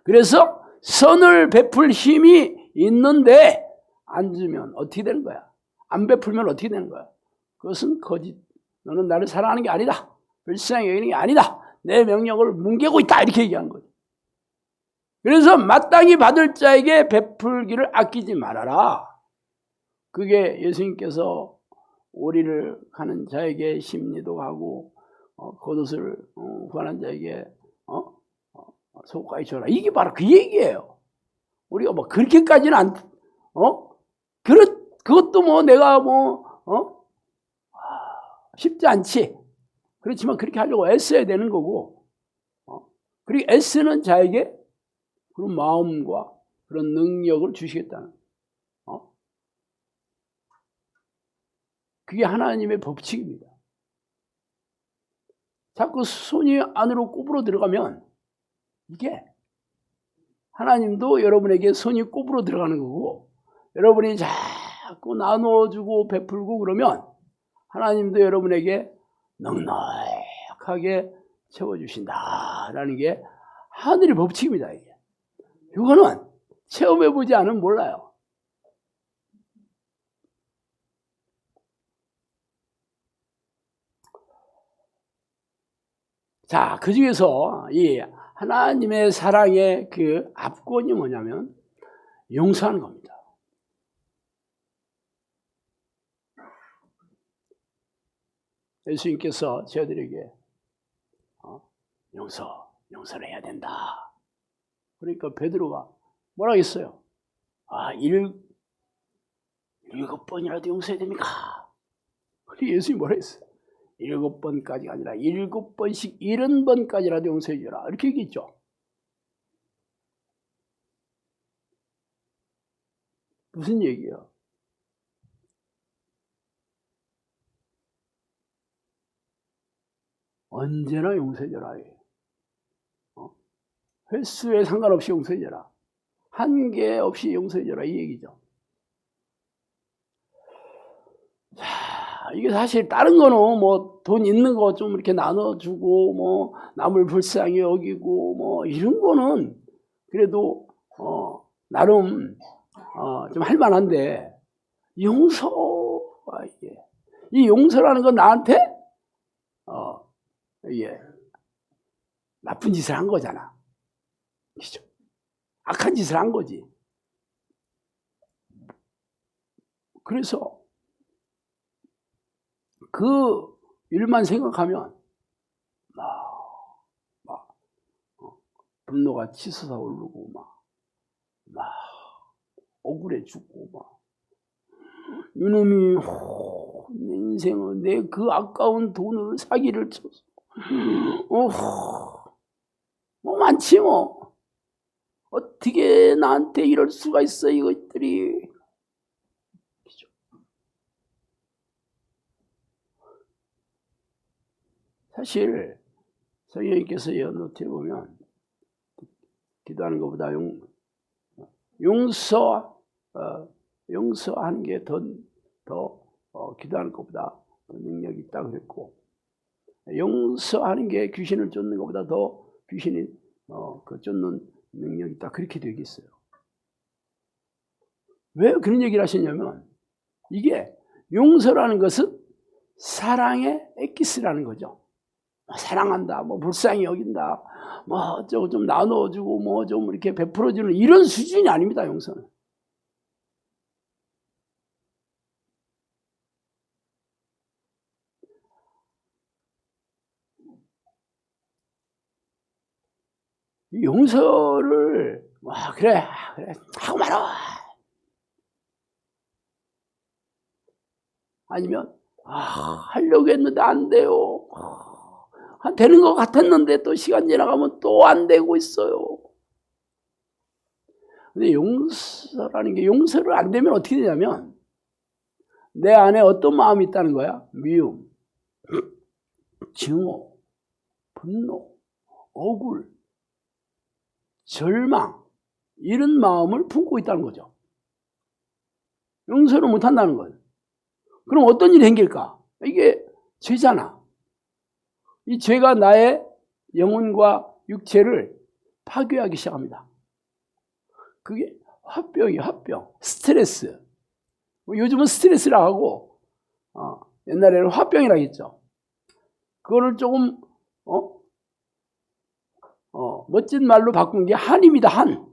그래서 선을 베풀 힘이 있는데 안 주면 어떻게 되는 거야? 안 베풀면 어떻게 되는 거야? 그것은 거짓. 너는 나를 사랑하는 게 아니다. 불쌍히 여기는 게 아니다. 내 명령을 뭉개고 있다. 이렇게 얘기하는 거죠. 그래서 마땅히 받을 자에게 베풀기를 아끼지 말아라. 그게 예수님께서 오리를 가는 자에게 심리도 하고 겉옷을 구하는 자에게 속까지 줘라. 이게 바로 그 얘기예요. 우리가 뭐 그렇게까지는 그것도 뭐 내가 쉽지 않지. 그렇지만 그렇게 하려고 애써야 되는 거고, 그리고 애쓰는 자에게 그런 마음과 그런 능력을 주시겠다는, 그게 하나님의 법칙입니다. 자꾸 손이 안으로 꼽으로 들어가면 이게 하나님도 여러분에게 손이 꼽으로 들어가는 거고, 여러분이 자꾸 나눠주고 베풀고 그러면 하나님도 여러분에게 넉넉하게 채워주신다라는 게 하늘의 법칙입니다. 이게. 이거는 체험해보지 않으면 몰라요. 자, 그 중에서 이 하나님의 사랑의 그 압권이 뭐냐면 용서하는 겁니다. 예수님께서 저희들에게 용서를 해야 된다. 그러니까 베드로가 뭐라고 했어요? 7번이라도 용서해야 됩니까? 그리고 예수님이 뭐라 했어요? 7번까지가 아니라 7번씩 70번까지라도 용서해 주라. 이렇게 얘기했죠. 무슨 얘기예요? 언제나 용서해 줘라. 횟수에 상관없이 용서해 줘라. 한계 없이 용서해 줘라. 이 얘기죠. 자, 이게 사실 다른 거는 뭐 돈 있는 거 좀 이렇게 나눠주고 뭐 남을 불쌍히 여기고 뭐 이런 거는 그래도 나름 좀 할만한데 용서가 이게 이 용서라는 건 나한테 이게 나쁜 짓을 한 거잖아. 그죠? 악한 짓을 한 거지. 그래서 그 일만 생각하면 막 분노가 치솟아 오르고 막 억울해지고 막 이놈이 내 인생은 내 그 아까운 돈을 사기를 쳐서 뭐 많지 뭐 어떻게 나한테 이럴 수가 있어 이것들이. 그죠? 사실 성령님께서 연노트에 보면 기도하는 것보다 용서하는 게 더 기도하는 것보다 더 능력이 있다 그랬고, 용서하는 게 귀신을 쫓는 것보다 더 귀신이 그 쫓는 능력이 있다 그렇게 되겠어요. 왜 그런 얘기를 하셨냐면 이게 용서라는 것은 사랑의 엑기스라는 거죠. 사랑한다, 뭐 불쌍히 여긴다, 뭐 어쩌고 좀 나눠주고 뭐 좀 이렇게 베풀어주는 이런 수준이 아닙니다. 용서는. 이 용서를 그래 하고 말아. 아니면 하려고 했는데 안 돼요. 되는 것 같았는데 또 시간 지나가면 또 안 되고 있어요. 근데 용서라는 게 용서를 안 되면 어떻게 되냐면 내 안에 어떤 마음이 있다는 거야? 미움, 증오, 분노, 억울, 절망 이런 마음을 품고 있다는 거죠. 용서를 못한다는 거예요. 그럼 어떤 일이 생길까? 이게 죄잖아. 이 죄가 나의 영혼과 육체를 파괴하기 시작합니다. 그게 화병이에요. 화병, 스트레스. 요즘은 스트레스라고 하고 옛날에는 화병이라고 했죠. 그거를 조금 멋진 말로 바꾼 게 한입니다. 한.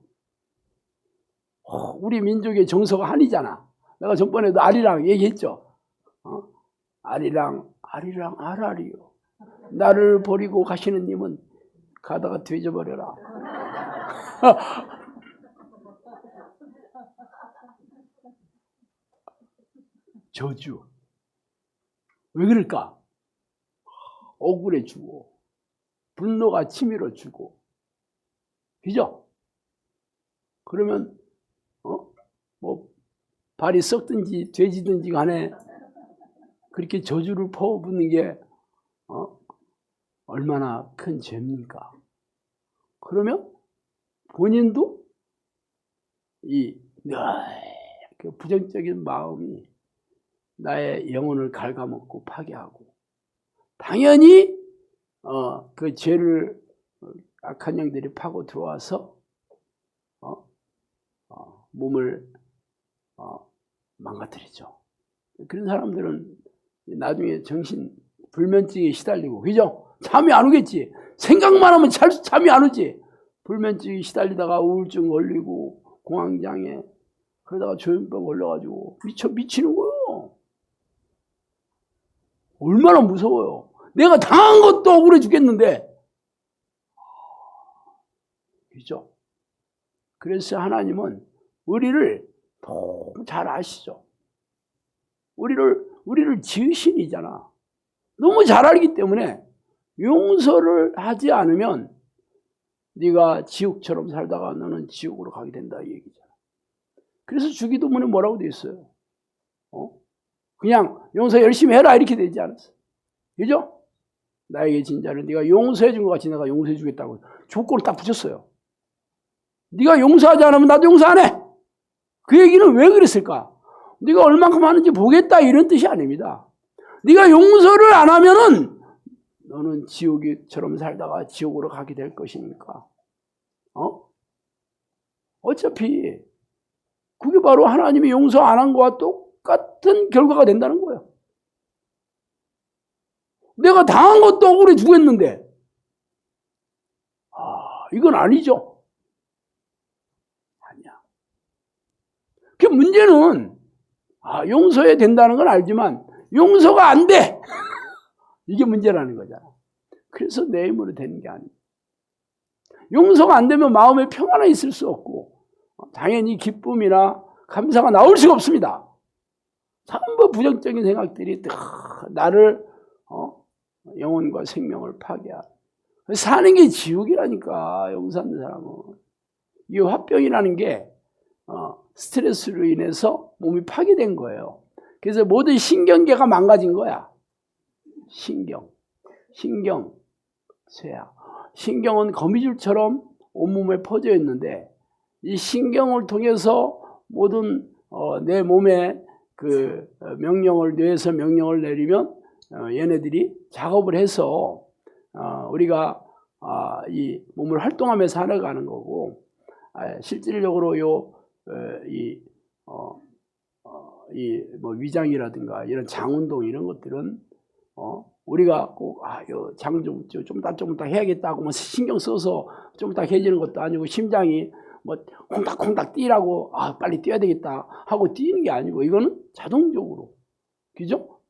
우리 민족의 정서가 한이잖아. 내가 전번에도 아리랑 얘기했죠. 아리랑 아라리요. 나를 버리고 가시는 님은 가다가 뒤져버려라. 저주. 왜 그럴까? 억울해지고 분노가 치밀어지고, 그죠? 그러면 뭐 발이 썩든지 돼지든지 간에 그렇게 저주를 퍼붓는 게 얼마나 큰 죄입니까? 그러면 본인도 그 부정적인 마음이 나의 영혼을 갉아먹고 파괴하고, 당연히 그 죄를 악한 영들이 파고 들어와서 몸을 망가뜨리죠. 그런 사람들은 나중에 정신 불면증에 시달리고, 그죠? 잠이 안 오겠지. 생각만 하면 잠이 안 오지. 불면증에 시달리다가 우울증 걸리고 공황장애, 그러다가 조현병 걸려가지고 미치는 거예요. 얼마나 무서워요. 내가 당한 것도 억울해 죽겠는데. 그죠? 그래서 하나님은 우리를 너무 잘 아시죠. 우리를 지으신이잖아. 너무 잘 알기 때문에 용서를 하지 않으면 네가 지옥처럼 살다가 너는 지옥으로 가게 된다 이 얘기잖아. 그래서 주기도문에 뭐라고 돼 있어요? 그냥 용서 열심히 해라 이렇게 되지 않았어. 그죠? 나에게 진 자를 네가 용서해 준 것 같이 내가 용서해 주겠다고 조건을 딱 붙였어요. 네가 용서하지 않으면 나도 용서 안 해. 그 얘기는 왜 그랬을까? 네가 얼만큼 하는지 보겠다 이런 뜻이 아닙니다. 네가 용서를 안 하면은 너는 지옥처럼 살다가 지옥으로 가게 될 것이니까. 어차피 그게 바로 하나님이 용서 안 한 거와 똑같은 결과가 된다는 거예요. 내가 당한 것도 억울해 죽겠는데 이건 아니죠. 아니야. 그 문제는 용서해야 된다는 건 알지만 용서가 안 돼. 이게 문제라는 거잖아. 그래서 내 힘으로 되는 게 아니야. 용서가 안 되면 마음에 평안이 있을 수 없고 당연히 기쁨이나 감사가 나올 수가 없습니다. 전부 부정적인 생각들이 나를 영혼과 생명을 파괴하고 사는 게 지옥이라니까. 용서하는 사람은 이 화병이라는 게 스트레스로 인해서 몸이 파괴된 거예요. 그래서 모든 신경계가 망가진 거야. 신경, 쇠야. 신경은 거미줄처럼 온몸에 퍼져 있는데 이 신경을 통해서 모든 내 몸에 그 명령을 뇌에서 명령을 내리면 얘네들이 작업을 해서 우리가 이 몸을 활동하면서 살아가는 거고 실질적으로 이 위장이라든가 이런 장운동 이런 것들은 우리가 꼭 장 좀 이따 해야겠다고 뭐 신경 써서 좀 이따 해지는 것도 아니고 심장이 뭐 콩닥콩닥 뛰라고 빨리 뛰어야 되겠다 하고 뛰는 게 아니고 이거는 자동적으로, 그죠?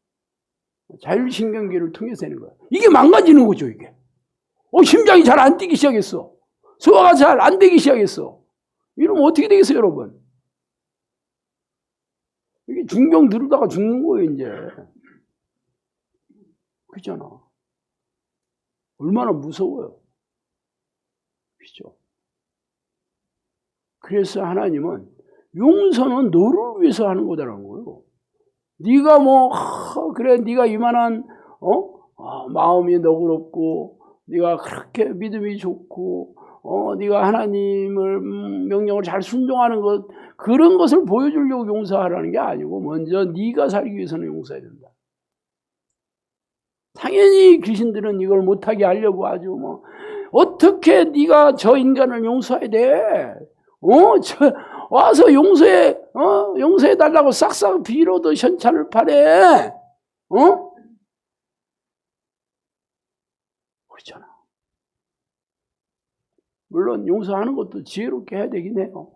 자율신경계를 통해서 되는 거야. 이게 망가지는 거죠. 이게 심장이 잘 안 뛰기 시작했어. 소화가 잘 안 되기 시작했어. 이러면 어떻게 되겠어요, 여러분? 이게 중병 들으다가 죽는 거예요, 이제. 그잖아. 얼마나 무서워요. 그죠? 그래서 하나님은 용서는 너를 위해서 하는 거다라는 거예요. 네가 그래, 네가 이만한 마음이 너그럽고 네가 그렇게 믿음이 좋고 네가 하나님을 명령을 잘 순종하는 것, 그런 것을 보여주려고 용서하라는 게 아니고 먼저 네가 살기 위해서는 용서해야 된다. 당연히 귀신들은 이걸 못하게 하려고 아주 어떻게 네가 저 인간을 용서해야 돼? 와서 용서해 달라고 싹싹 빌어도 현찰을 파래. 그렇잖아. 물론 용서하는 것도 지혜롭게 해야 되긴 해요.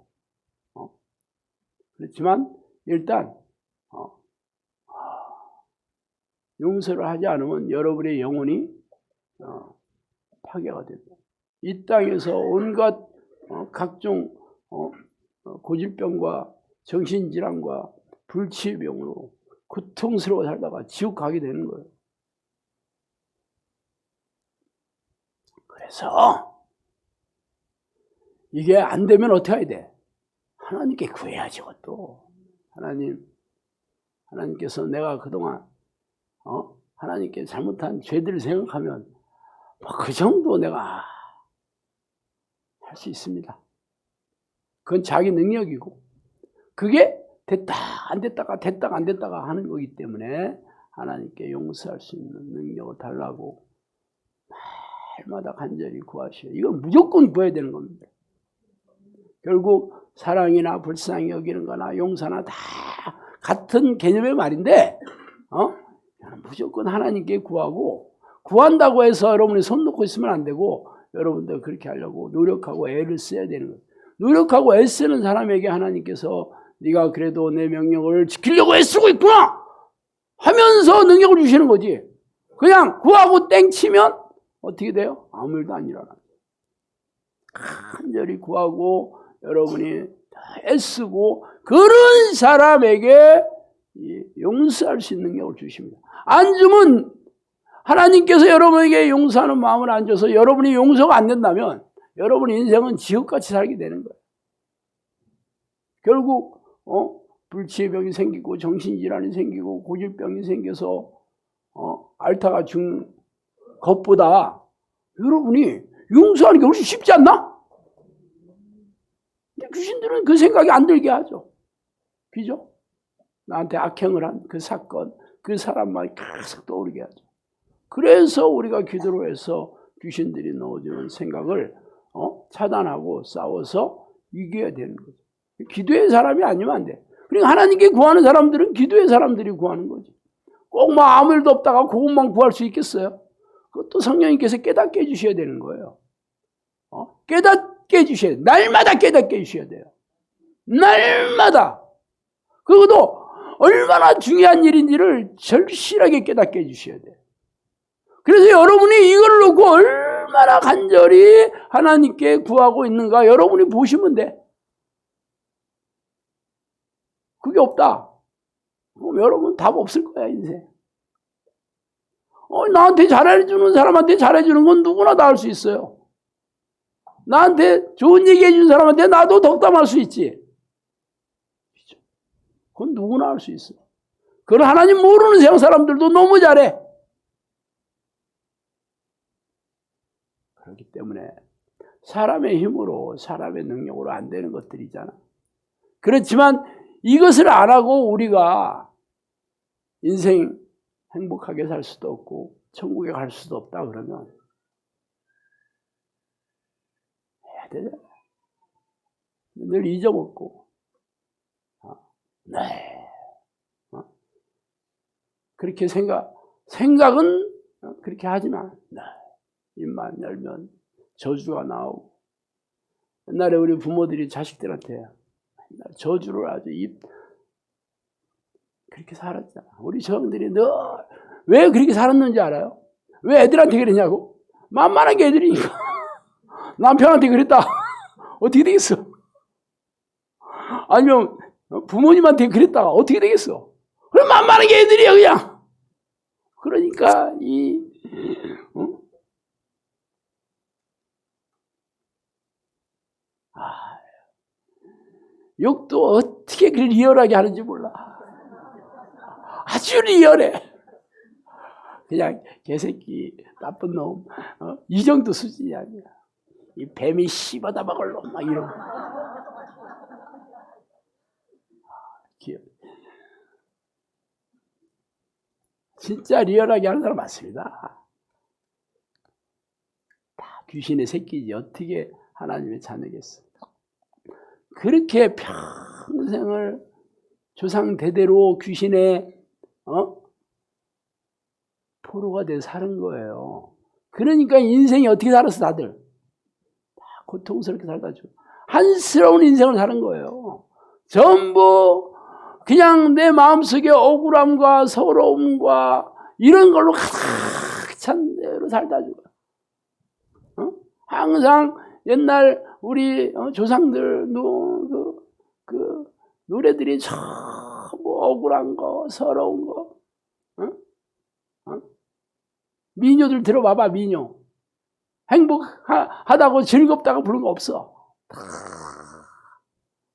그렇지만 일단 용서를 하지 않으면 여러분의 영혼이 파괴가 됩니다. 이 땅에서 온갖 각종 고질병과 정신질환과 불치병으로 고통스러워 살다가 지옥 가게 되는 거예요. 그래서 이게 안 되면 어떻게 해야 돼? 하나님께 구해야지. 또 하나님께서 내가 그동안 하나님께 잘못한 죄들을 생각하면 그 정도 내가 할 수 있습니다. 그건 자기 능력이고 그게 됐다 안 됐다가 하는 거기 때문에 하나님께 용서할 수 있는 능력을 달라고 날마다 간절히 구하시오. 이건 무조건 구해야 되는 겁니다. 결국 사랑이나 불쌍히 여기는 거나 용서나 다 같은 개념의 말인데 무조건 하나님께 구하고, 구한다고 해서 여러분이 손 놓고 있으면 안 되고 여러분들 그렇게 하려고 노력하고 애를 써야 되는 거예요. 노력하고 애쓰는 사람에게 하나님께서 네가 그래도 내 명령을 지키려고 애쓰고 있구나 하면서 능력을 주시는 거지. 그냥 구하고 땡치면 어떻게 돼요? 아무 일도 안 일어나요. 간절히 구하고 여러분이 애쓰고 그런 사람에게 용서할 수 있는 능력을 주십니다. 안 주면 하나님께서 여러분에게 용서하는 마음을 안 줘서 여러분이 용서가 안 된다면 여러분 인생은 지옥같이 살게 되는 거예요. 결국 불치의 병이 생기고 정신질환이 생기고 고질병이 생겨서 앓다가 죽는 것보다 여러분이 용서하는 게 훨씬 쉽지 않나? 귀신들은 그 생각이 안 들게 하죠. 그죠? 나한테 악행을 한 그 사건, 그 사람만 계속 떠오르게 하죠. 그래서 우리가 기도로 해서 귀신들이 넣어주는 생각을 차단하고 싸워서 이겨야 되는 거죠. 기도의 사람이 아니면 안 돼. 그러니까 하나님께 구하는 사람들은 기도의 사람들이 구하는 거지. 꼭 뭐 아무 일도 없다가 그것만 구할 수 있겠어요? 그것도 성령님께서 깨닫게 해주셔야 되는 거예요. 깨닫게 해주셔야 돼요. 날마다 깨닫게 해주셔야 돼요. 날마다. 그것도 얼마나 중요한 일인지를 절실하게 깨닫게 해주셔야 돼요. 그래서 여러분이 이걸 놓고 얼마나 간절히 하나님께 구하고 있는가 여러분이 보시면 돼. 그게 없다. 그럼 여러분 답 없을 거야, 인생. 나한테 잘해주는 사람한테 잘해주는 건 누구나 다 할 수 있어요. 나한테 좋은 얘기 해주는 사람한테 나도 덕담할 수 있지. 그건 누구나 할 수 있어. 그걸 하나님 모르는 세상 사람들도 너무 잘해. 그렇기 때문에 사람의 힘으로, 사람의 능력으로 안 되는 것들이잖아. 그렇지만 이것을 안 하고 우리가 인생 행복하게 살 수도 없고 천국에 갈 수도 없다 그러면 해야 되잖아. 늘 잊어먹고 네. 그렇게 생각은 그렇게 하지만 네. 입만 열면 저주가 나오고 옛날에 우리 부모들이 자식들한테 저주를 아주 그렇게 살았잖아. 우리 저형들이 늘 왜 그렇게 살았는지 알아요? 왜 애들한테 그러냐고? 만만한 게 애들이니까. 남편한테 그랬다. 어떻게 되겠어? 아니면 부모님한테 그랬다가 어떻게 되겠어? 그럼 만만한 게 애들이야 그냥. 그러니까 욕도 어떻게 그 리얼하게 하는지 몰라. 아주 리얼해. 그냥 개새끼, 나쁜 놈, 이 정도 수준이 아니야. 이 뱀이 씹어다 먹을 놈, 막 이런. 귀여워. 진짜 리얼하게 하는 사람 맞습니다. 다 귀신의 새끼지. 어떻게 하나님의 자녀겠어. 그렇게 평생을 조상 대대로 귀신의 포로가 돼서 사는 거예요. 그러니까 인생이 어떻게 살았어 다들. 다 고통스럽게 살다 죽어. 한스러운 인생을 사는 거예요. 전부 그냥 내 마음속에 억울함과 서러움과 이런 걸로 가득 찬 대로 살다 죽어. 항상 옛날 우리 조상들 그 노래들이 전부 억울한 거, 서러운 거. 민요들 들어봐봐, 민요. 행복하다고 즐겁다고 부른 거 없어.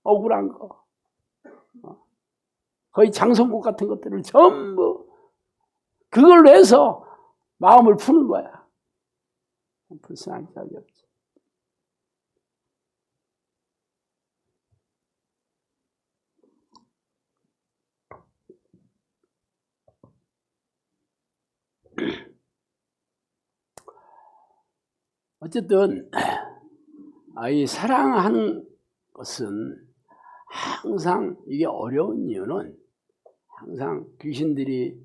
억울한 거. 거의 장성곡 같은 것들을 전부 그걸로 해서 마음을 푸는 거야. 불쌍한 적이 없지. 어쨌든 이 사랑하는 것은 항상 이게 어려운 이유는 항상 귀신들이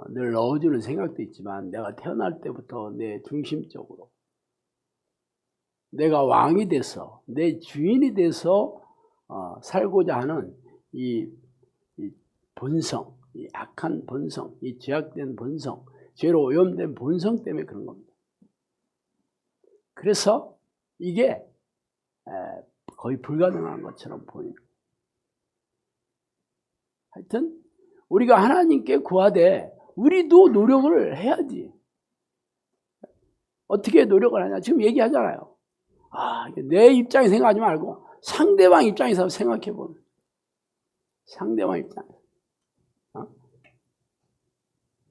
늘 넣어주는 생각도 있지만 내가 태어날 때부터 내 중심적으로 내가 왕이 돼서 내 주인이 돼서 살고자 하는 이 본성, 이 악한 본성, 이 죄악된 본성, 죄로 오염된 본성 때문에 그런 겁니다. 그래서 이게 거의 불가능한 것처럼 보이는 거예요. 하여튼 우리가 하나님께 구하되 우리도 노력을 해야지. 어떻게 노력을 하냐? 지금 얘기하잖아요. 내 입장에 생각하지 말고 상대방 입장에서 생각해 보는. 상대방 입장에서.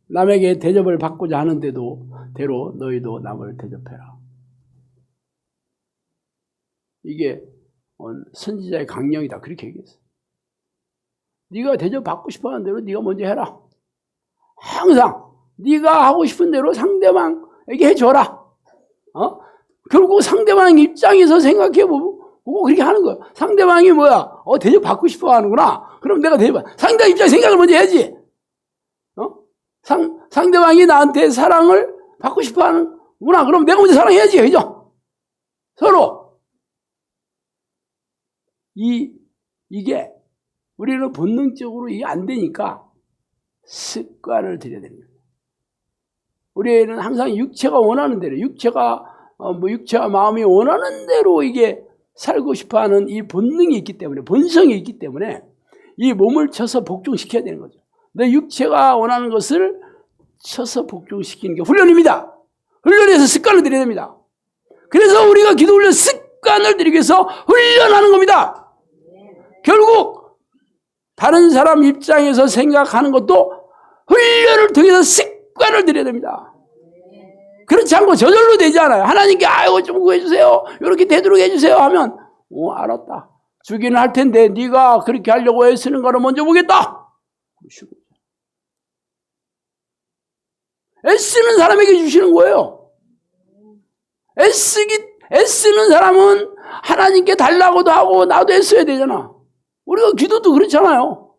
남에게 대접을 받고자 하는데도 대로 너희도 남을 대접해라. 이게 선지자의 강령이다. 그렇게 얘기했어. 네가 대접받고 싶어하는 대로 네가 먼저 해라. 항상 네가 하고 싶은 대로 상대방에게 해줘라. 결국 상대방 입장에서 생각해보고 그렇게 하는 거예요. 상대방이 뭐야? 대접받고 싶어 하는구나. 그럼 내가 상대방 입장 생각을 먼저 해야지. 상대방이 나한테 사랑을 받고 싶어 하는구나. 그럼 내가 먼저 사랑해야지. 그죠? 서로. 이게 우리는 본능적으로 이게 안 되니까 습관을 들여야 됩니다. 우리는 항상 육체가 원하는 대로, 육체가 마음이 원하는 대로 이게 살고 싶어 하는 이 본능이 있기 때문에, 본성이 있기 때문에 이 몸을 쳐서 복종시켜야 되는 거죠. 내 육체가 원하는 것을 쳐서 복종시키는 게 훈련입니다. 훈련해서 습관을 들여야 됩니다. 그래서 우리가 기도 훈련 습관을 들이기 위해서 훈련하는 겁니다. 결국 다른 사람 입장에서 생각하는 것도 훈련을 통해서 습관을 들여야 됩니다. 그렇지 않고 저절로 되지 않아요. 하나님께 이거 좀 구해주세요. 이렇게 되도록 해주세요 하면 알았다. 주기는 할 텐데 네가 그렇게 하려고 애쓰는 거를 먼저 보겠다. 애쓰는 사람에게 주시는 거예요. 애쓰는 사람은 하나님께 달라고도 하고 나도 애써야 되잖아. 우리가 기도도 그렇잖아요.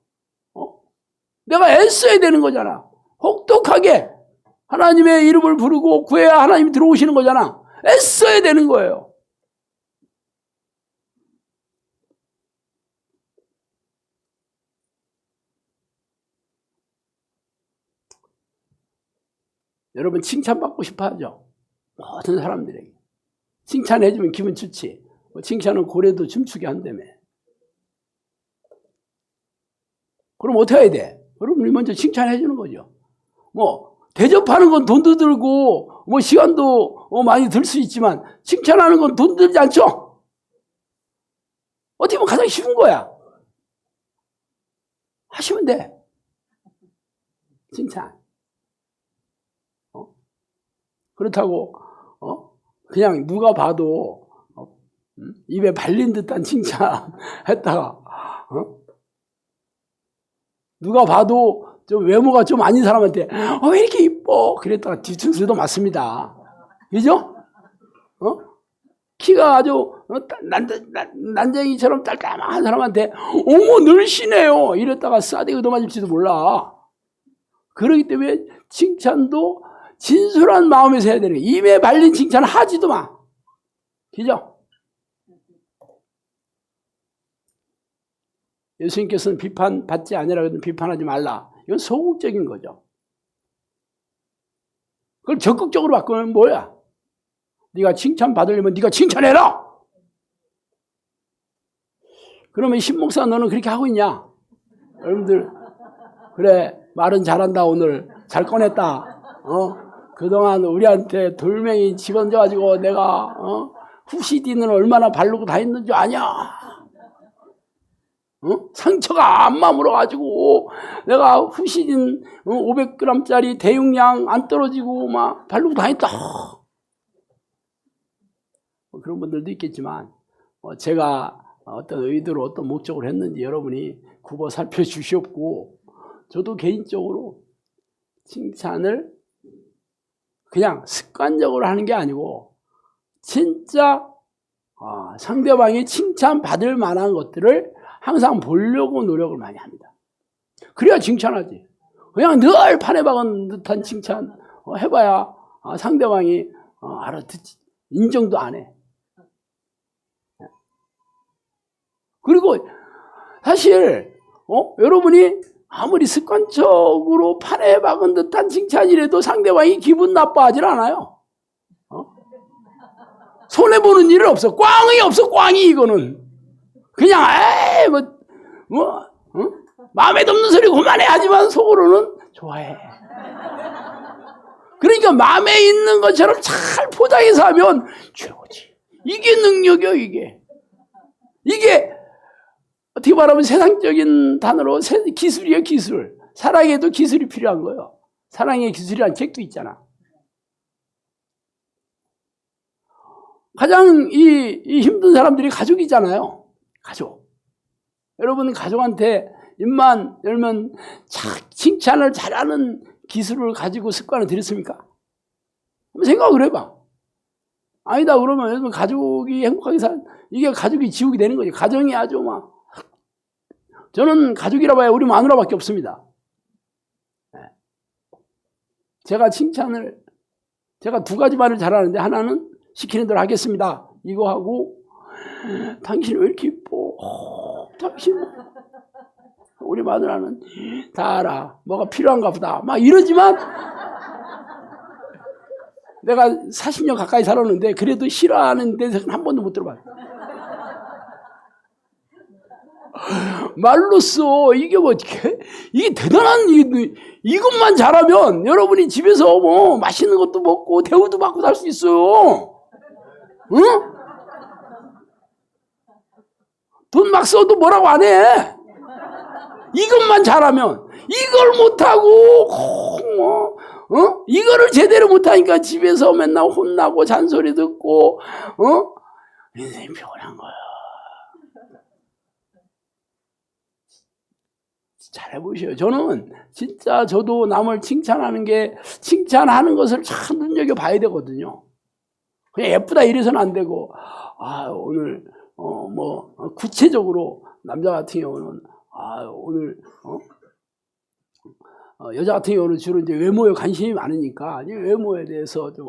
내가 애써야 되는 거잖아. 혹독하게 하나님의 이름을 부르고 구해야 하나님이 들어오시는 거잖아. 애써야 되는 거예요. 여러분 칭찬받고 싶어 하죠? 모든 사람들에게. 칭찬해주면 기분 좋지. 칭찬은 고래도 춤추게 한다며. 그럼 어떻게 해야 돼? 그럼 우리 먼저 칭찬해주는 거죠. 대접하는 건 돈도 들고, 시간도 많이 들 수 있지만, 칭찬하는 건 돈 들지 않죠? 어떻게 보면 가장 쉬운 거야. 하시면 돼. 칭찬. 그렇다고, 그냥 누가 봐도, 입에 발린 듯한 칭찬 했다가, 누가 봐도 좀 외모가 좀 아닌 사람한테 왜 이렇게 이뻐? 그랬다가 뒤통수도 맞습니다. 그죠? 키가 아주 난쟁이처럼 딸까만 사람한테 어머 늘씬해요 이랬다가 싸대기 얻어맞을지도 몰라. 그렇기 때문에 칭찬도 진솔한 마음에서 해야 되는 거예요. 입에 발린 칭찬 하지도 마. 그죠? 예수님께서는 비판받지 아니라 비판하지 말라. 이건 소극적인 거죠. 그걸 적극적으로 바꾸면 뭐야? 네가 칭찬받으려면 네가 칭찬해라. 그러면 신목사 너는 그렇게 하고 있냐? 여러분들 그래 말은 잘한다. 오늘 잘 꺼냈다. 그동안 우리한테 돌멩이 집어넣어가지고 내가 후시딘을 얼마나 바르고 다 했는 줄 아냐? 상처가 안마 물어가지고 내가 후시딘 500g짜리 대용량 안 떨어지고 막 바르고 다 했다. 그런 분들도 있겠지만 제가 어떤 의도로 어떤 목적으로 했는지 여러분이 굽어 살펴주시옵고, 저도 개인적으로 칭찬을 그냥 습관적으로 하는 게 아니고 진짜 상대방이 칭찬받을 만한 것들을 항상 보려고 노력을 많이 합니다. 그래야 칭찬하지. 그냥 늘 판에 박은 듯한 칭찬 해봐야 상대방이 알아듣지. 인정도 안 해. 그리고 사실 여러분이 아무리 습관적으로 판에 박은 듯한 칭찬이라도 상대방이 기분 나빠하질 않아요. 손해보는 일은 없어. 꽝이 없어. 꽝이 이거는. 그냥 마음에 없는 소리 그만해 하지만 속으로는 좋아해. 그러니까 마음에 있는 것처럼 잘 포장해서 하면 최고지. 이게 능력이요. 이게 어떻게 말하면 세상적인 단어로 기술이에요. 기술. 사랑에도 기술이 필요한 거예요. 사랑의 기술이라는 책도 있잖아. 가장 이 힘든 사람들이 가족이잖아요. 가족. 여러분 가족한테 입만 열면 칭찬을 잘하는 기술을 가지고 습관을 들였습니까? 한번 생각을 해봐. 아니다 그러면 가족이 행복하게 이게 가족이 지옥이 되는 거지. 가정이 아주 막. 저는 가족이라 봐야 우리 마누라밖에 없습니다. 제가 두 가지 말을 잘하는데, 하나는 시키는 대로 하겠습니다. 이거 하고, 당신 왜 이렇게 이뻐? 당신 우리 마누라는 다 알아. 뭐가 필요한가 보다. 막 이러지만 내가 40년 가까이 살았는데 그래도 싫어하는 데서는 한 번도 못 들어봐요. 말로써 이게 이게 대단한 이것만 잘하면 여러분이 집에서 뭐 맛있는 것도 먹고 대우도 받고 살 수 있어요. 응? 돈 막 써도 뭐라고 안 해. 이것만 잘하면. 이걸 못하고 이거를 제대로 못하니까 집에서 맨날 혼나고 잔소리 듣고 인생이 피곤한 거야. 잘해보셔요. 저는 진짜 저도 남을 칭찬하는 것을 참 눈여겨봐야 되거든요. 그냥 예쁘다 이래서는 안 되고, 오늘 구체적으로 남자 같은 경우는 오늘 여자 같은 경우는 주로 이제 외모에 관심이 많으니까 외모에 대해서 좀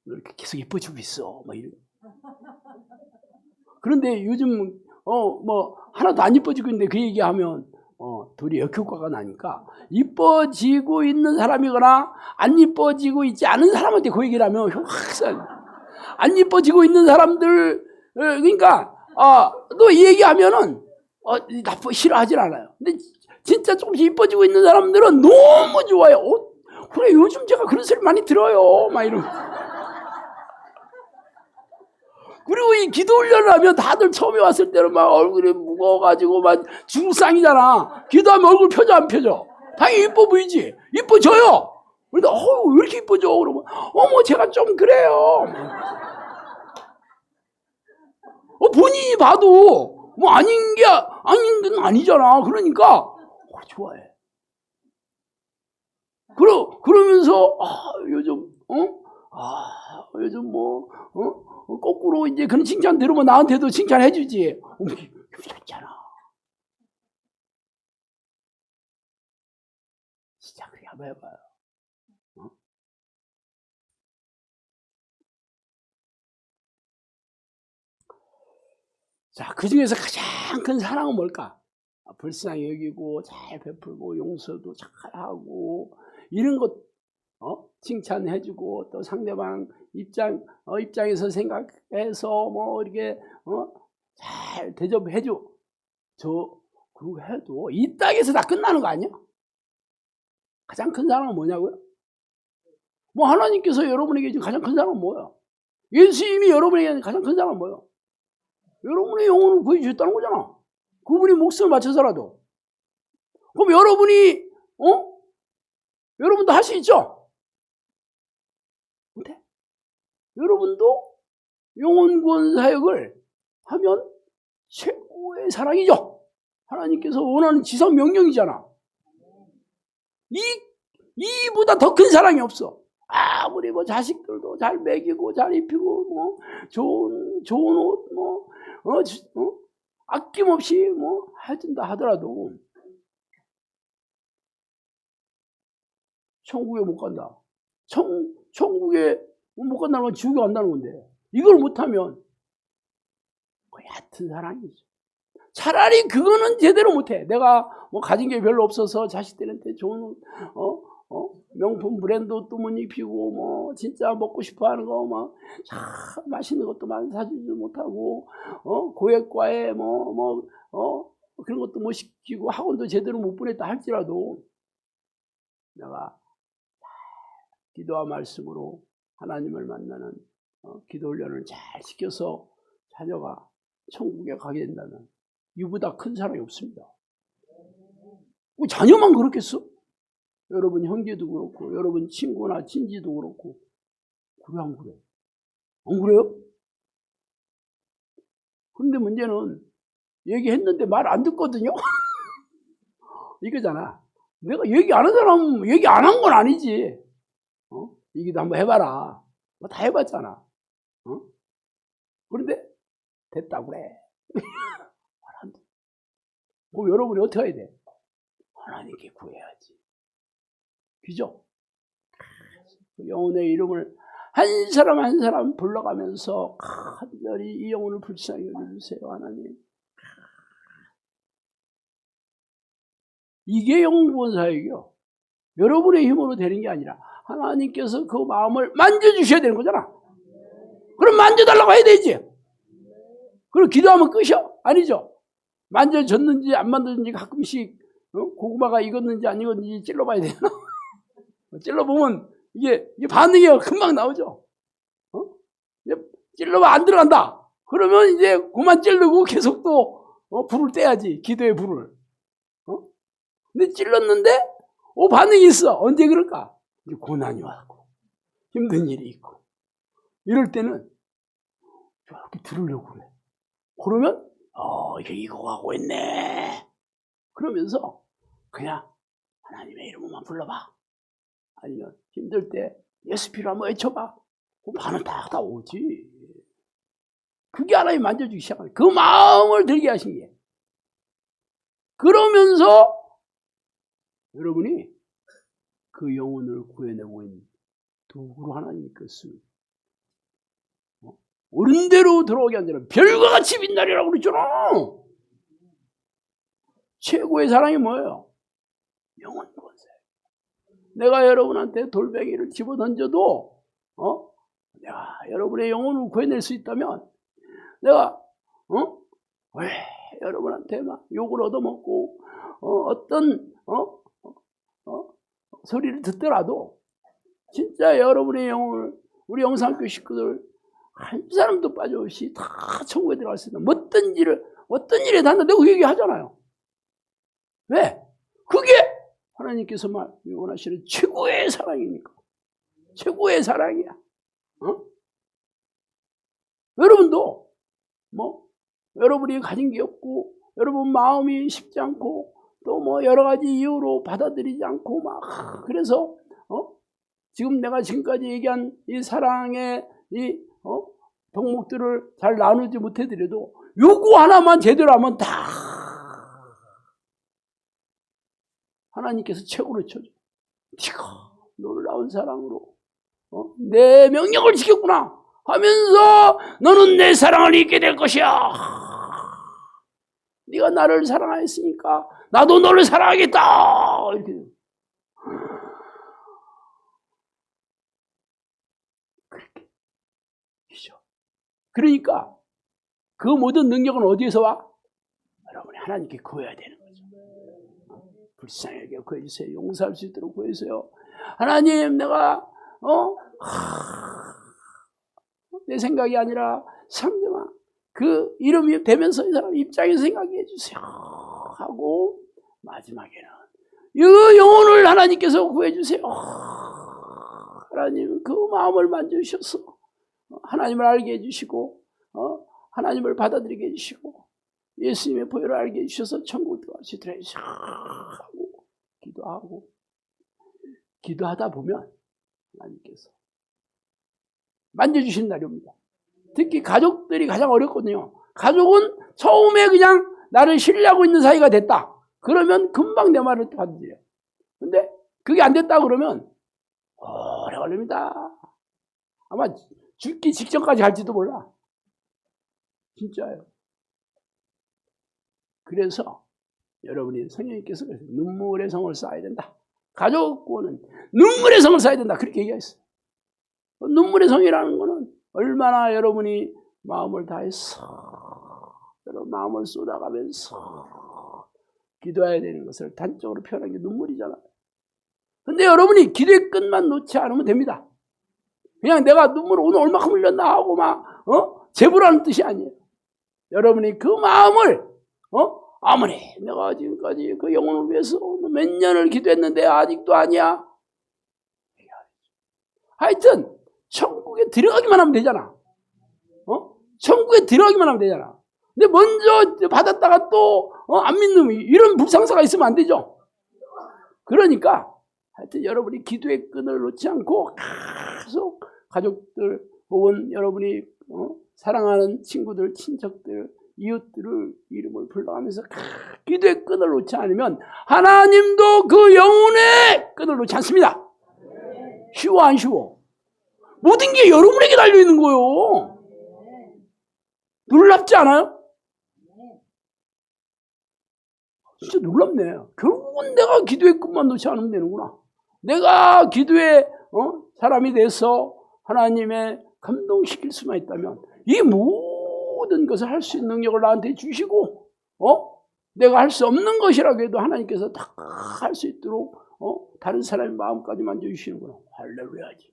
이렇게 계속 예뻐지고 있어. 막 이런. 그런데 요즘 하나도 안 이뻐지고 있는데 그 얘기하면 둘이 역효과가 나니까, 이뻐지고 있는 사람이거나 안 이뻐지고 있지 않은 사람한테 그 얘기를 하면 확산. 안 이뻐지고 있는 사람들, 그러니까 또 이 얘기하면은 싫어하질 않아요. 근데 진짜 조금씩 이뻐지고 있는 사람들은 너무 좋아요. 그래 요즘 제가 그런 소리 많이 들어요. 막 이런. 그리고 이 기도 훈련을 하면 다들 처음에 왔을 때는 막 얼굴이 무거워가지고 막 중상이잖아. 기도하면 얼굴 펴져 안 펴져? 당연히 이뻐 보이지. 이뻐져요. 그런데 왜 이렇게 이뻐져? 그러면 제가 좀 그래요. 본인이 봐도 뭐 아닌 건 아니잖아. 그러니까 좋아해. 그러면서 요즘 요즘 거꾸로 이제 그런 칭찬 들으면 나한테도 칭찬해주지. 좋잖아. 진짜 그렇게 한번 해봐요. 자, 그 중에서 가장 큰 사랑은 뭘까? 불쌍히 여기고 잘 베풀고 용서도 잘하고 이런 것 칭찬해주고, 또 상대방 입장에서 생각해서 이렇게 잘 대접해줘. 그거 해도 이 땅에서 다 끝나는 거 아니야? 가장 큰 사랑은 뭐냐고요? 하나님께서 여러분에게 지금 가장 큰 사랑은 뭐야? 예수님이 여러분에게 가장 큰 사랑은 뭐야? 여러분의 영혼을 구해주셨다는 거잖아. 그분이 목숨을 바쳐서라도. 그럼 여러분도 할 수 있죠? 못해? 여러분도 영혼 구원 사역을 하면 최고의 사랑이죠. 하나님께서 원하는 지상 명령이잖아. 이보다 더 큰 사랑이 없어. 아무리 자식들도 잘 먹이고 잘 입히고 좋은 옷 아낌없이 해준다 하더라도 천국에 못 간다. 천국에 못 간다는 건 지옥에 간다는 건데, 이걸 못하면 얕은 사랑이죠. 차라리 그거는 제대로 못해. 내가 가진 게 별로 없어서 자식들한테 좋은 명품 브랜드 옷도 못 입히고 진짜 먹고 싶어하는 거 참 맛있는 것도 많이 사주지 못하고 고액과에 그런 것도 못 시키고 학원도 제대로 못 보냈다 할지라도, 내가 기도와 말씀으로 하나님을 만나는 기도 훈련을 잘 시켜서 자녀가 천국에 가게 된다면 이보다 큰 사랑이 없습니다. 자녀만 그렇겠어? 여러분 형제도 그렇고 여러분 친구나 친지도 그렇고. 그래 안 그래? 안 그래요? 그런데 문제는 얘기했는데 말 안 듣거든요. 이거잖아. 내가 얘기 안 한 사람, 얘기 안 한 건 아니지. 얘기도 한번 해봐라. 뭐 다 해봤잖아. 그런데 됐다고 그래. 그럼 여러분이 어떻게 해야 돼? 하나님께 구해야지. 그죠? 영혼의 이름을 한 사람 한 사람 불러가면서 간절히 이 영혼을 불쌍히 여겨주세요, 하나님. 이게 영혼 구원 사역이요. 여러분의 힘으로 되는 게 아니라 하나님께서 그 마음을 만져주셔야 되는 거잖아. 그럼 만져달라고 해야 되지. 그럼 기도하면 끝이요? 아니죠. 만져졌는지 안 만져졌는지 가끔씩 고구마가 익었는지 안 익었는지 찔러봐야 되나? 찔러보면 이게 반응이 금방 나오죠. 찔러면 안 들어간다. 그러면 이제 그만 찔르고 계속 또 불을 떼야지. 기도의 불을. 근데 찔렀는데 반응이 있어. 언제 그럴까? 이제 고난이 왔고 힘든 일이 있고 이럴 때는 이렇게 들으려고 그래. 그러면 이거 하고 있네. 그러면서 그냥 하나님의 이름만 불러봐. 아니면 힘들 때 예수 필요 한번 외쳐봐. 그 반응 다 오지. 그게 하나님 만져주기 시작하는 그 마음을 들게 하신 게. 그러면서 여러분이 그 영혼을 구해내고 있는 도구로 하나님께서 옳은 대로 들어오게 한 자는 별과 같이 빛나리라고 그랬잖아. 최고의 사랑이 뭐예요? 영혼 구원세. 내가 여러분한테 돌멩이를 집어 던져도 내가 여러분의 영혼을 구해낼 수 있다면 내가 왜 여러분한테 막 욕을 얻어먹고 어떤 소리를 듣더라도 진짜 여러분의 영혼을 우리 영상교 식구들 한 사람도 빠짐없이 다 천국에 들어갈 수 있는 어떤 일에 단다 내가 그 얘기 하잖아요. 왜? 그게 하나님께서 원하시는 최고의 사랑이니까. 최고의 사랑이야. 여러분도 여러분이 가진 게 없고 여러분 마음이 쉽지 않고 또 여러 가지 이유로 받아들이지 않고 그래서 지금 내가 지금까지 얘기한 이 사랑의 이 덕목들을 잘 나누지 못해드려도 요거 하나만 제대로 하면 다 하나님께서 최고로 쳐줘. 네가 놀라운 사랑으로 내 명령을 지켰구나 하면서 너는 내 사랑을 잊게 될 것이야. 네가 나를 사랑하였으니까 나도 너를 사랑하겠다. 이렇게. 그렇게. 그러니까 그 모든 능력은 어디에서 와? 여러분이 하나님께 구해야 되는 거죠. 불쌍하게 구해주세요. 용서할 수 있도록 구해주세요. 하나님, 내가 내 생각이 아니라 상대방 그 이름이 되면서 이 사람 입장에서 생각해 주세요 하고 마지막에는 이 영혼을 하나님께서 구해주세요. 하나님 그 마음을 만져주셔서 하나님을 알게 해주시고 하나님을 받아들이게 해주시고 예수님의 보혈을 알게 해주셔서 천국 들어갈 수 있도록 해주시고 하고 기도하고 기도하다 보면 하나님께서 만져주신 날이 옵니다. 특히 가족들이 가장 어렵거든요. 가족은 처음에 그냥 나를 신뢰하고 있는 사이가 됐다. 그러면 금방 내 말을 받아들여요. 근데 그게 안 됐다 그러면 오래 걸립니다. 아마 죽기 직전까지 갈지도 몰라. 진짜예요. 그래서 여러분이 성령님께서 눈물의 성을 쌓아야 된다. 가족 구원은 눈물의 성을 쌓아야 된다. 그렇게 얘기했어요. 눈물의 성이라는 거는 얼마나 여러분이 마음을 다해서 여러분 마음을 쏟아가면서 기도해야 되는 것을 단적으로 표현한 게 눈물이잖아요. 근데 여러분이 기도의 끝만 놓지 않으면 됩니다. 그냥 내가 눈물을 오늘 얼마큼 흘렸나 하고 제부라는 뜻이 아니에요. 여러분이 그 마음을 아무리 내가 지금까지 그 영혼을 위해서 몇 년을 기도했는데 아직도 아니야. 하여튼 천국에 들어가기만 하면 되잖아. 천국에 들어가기만 하면 되잖아. 근데 먼저 받았다가 또 안 믿는 이런 불상사가 있으면 안 되죠. 그러니까 하여튼 여러분이 기도의 끈을 놓지 않고 계속 가족들 혹은 여러분이 사랑하는 친구들, 친척들, 이웃들을 이름을 불러가면서 기도의 끈을 놓지 않으면 하나님도 그 영혼의 끈을 놓지 않습니다. 쉬워 안 쉬워? 모든 게 여러분에게 달려있는 거예요. 놀랍지 않아요? 진짜 놀랍네. 결국은 내가 기도의 끈만 놓지 않으면 되는구나. 내가 기도의 사람이 돼서 하나님의 감동시킬 수만 있다면 이 모든 것을 할 수 있는 능력을 나한테 주시고 내가 할 수 없는 것이라고 해도 하나님께서 다 할 수 있도록 다른 사람의 마음까지 만져주시는구나. 할렐루야지.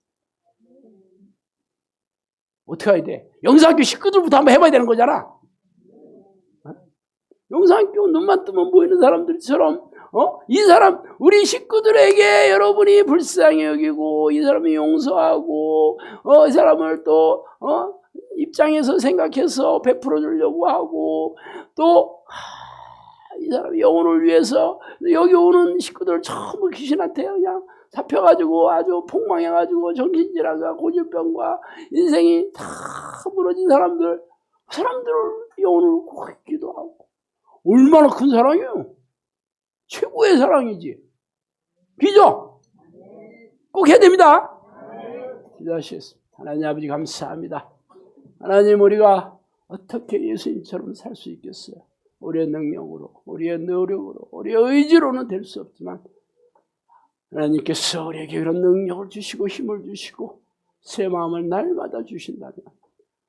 어떻게 해야 돼? 영상학교 식구들부터 한번 해봐야 되는 거잖아. 영상학교 눈만 뜨면 보이는 사람들처럼 이 사람 우리 식구들에게 여러분이 불쌍히 여기고 이 사람이 용서하고 이 사람을 또 입장에서 생각해서 베풀어 주려고 하고 또 이 사람 영혼을 위해서 여기 오는 식구들 전부 귀신한테 그냥 잡혀가지고 아주 폭망해가지고 정신질환과 고질병과 인생이 다 무너진 사람들 영혼을 구하기도 하고 얼마나 큰 사랑이에요. 최고의 사랑이지. 그죠? 꼭 해야 됩니다. 기도하시겠습니다. 하나님 아버지 감사합니다. 하나님 우리가 어떻게 예수님처럼 살 수 있겠어요? 우리의 능력으로, 우리의 노력으로, 우리의 의지로는 될 수 없지만 하나님께서 우리에게 그런 능력을 주시고 힘을 주시고 새 마음을 날마다 주신다면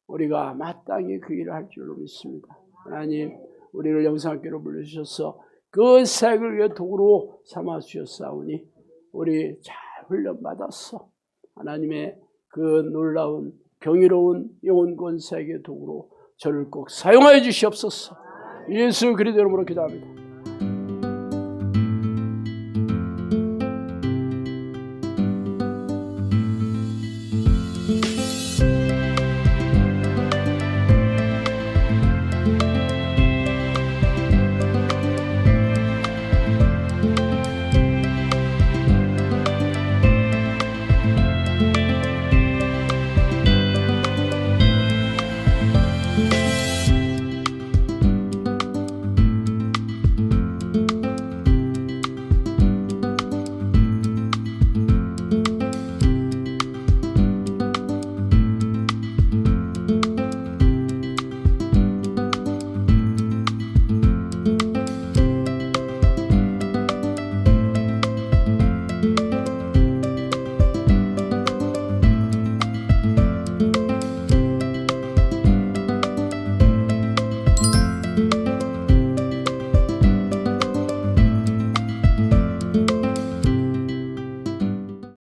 우리가 마땅히 그 일을 할 줄로 믿습니다. 하나님 우리를 영상학교로 불러주셔서 그 사역을 위해 도구로 삼아 주셨사오니 우리 잘 훈련받았어. 하나님의 그 놀라운 경이로운 영혼권 사역의 도구로 저를 꼭 사용하여 주시옵소서. 예수 그리스도 이름으로 기도합니다.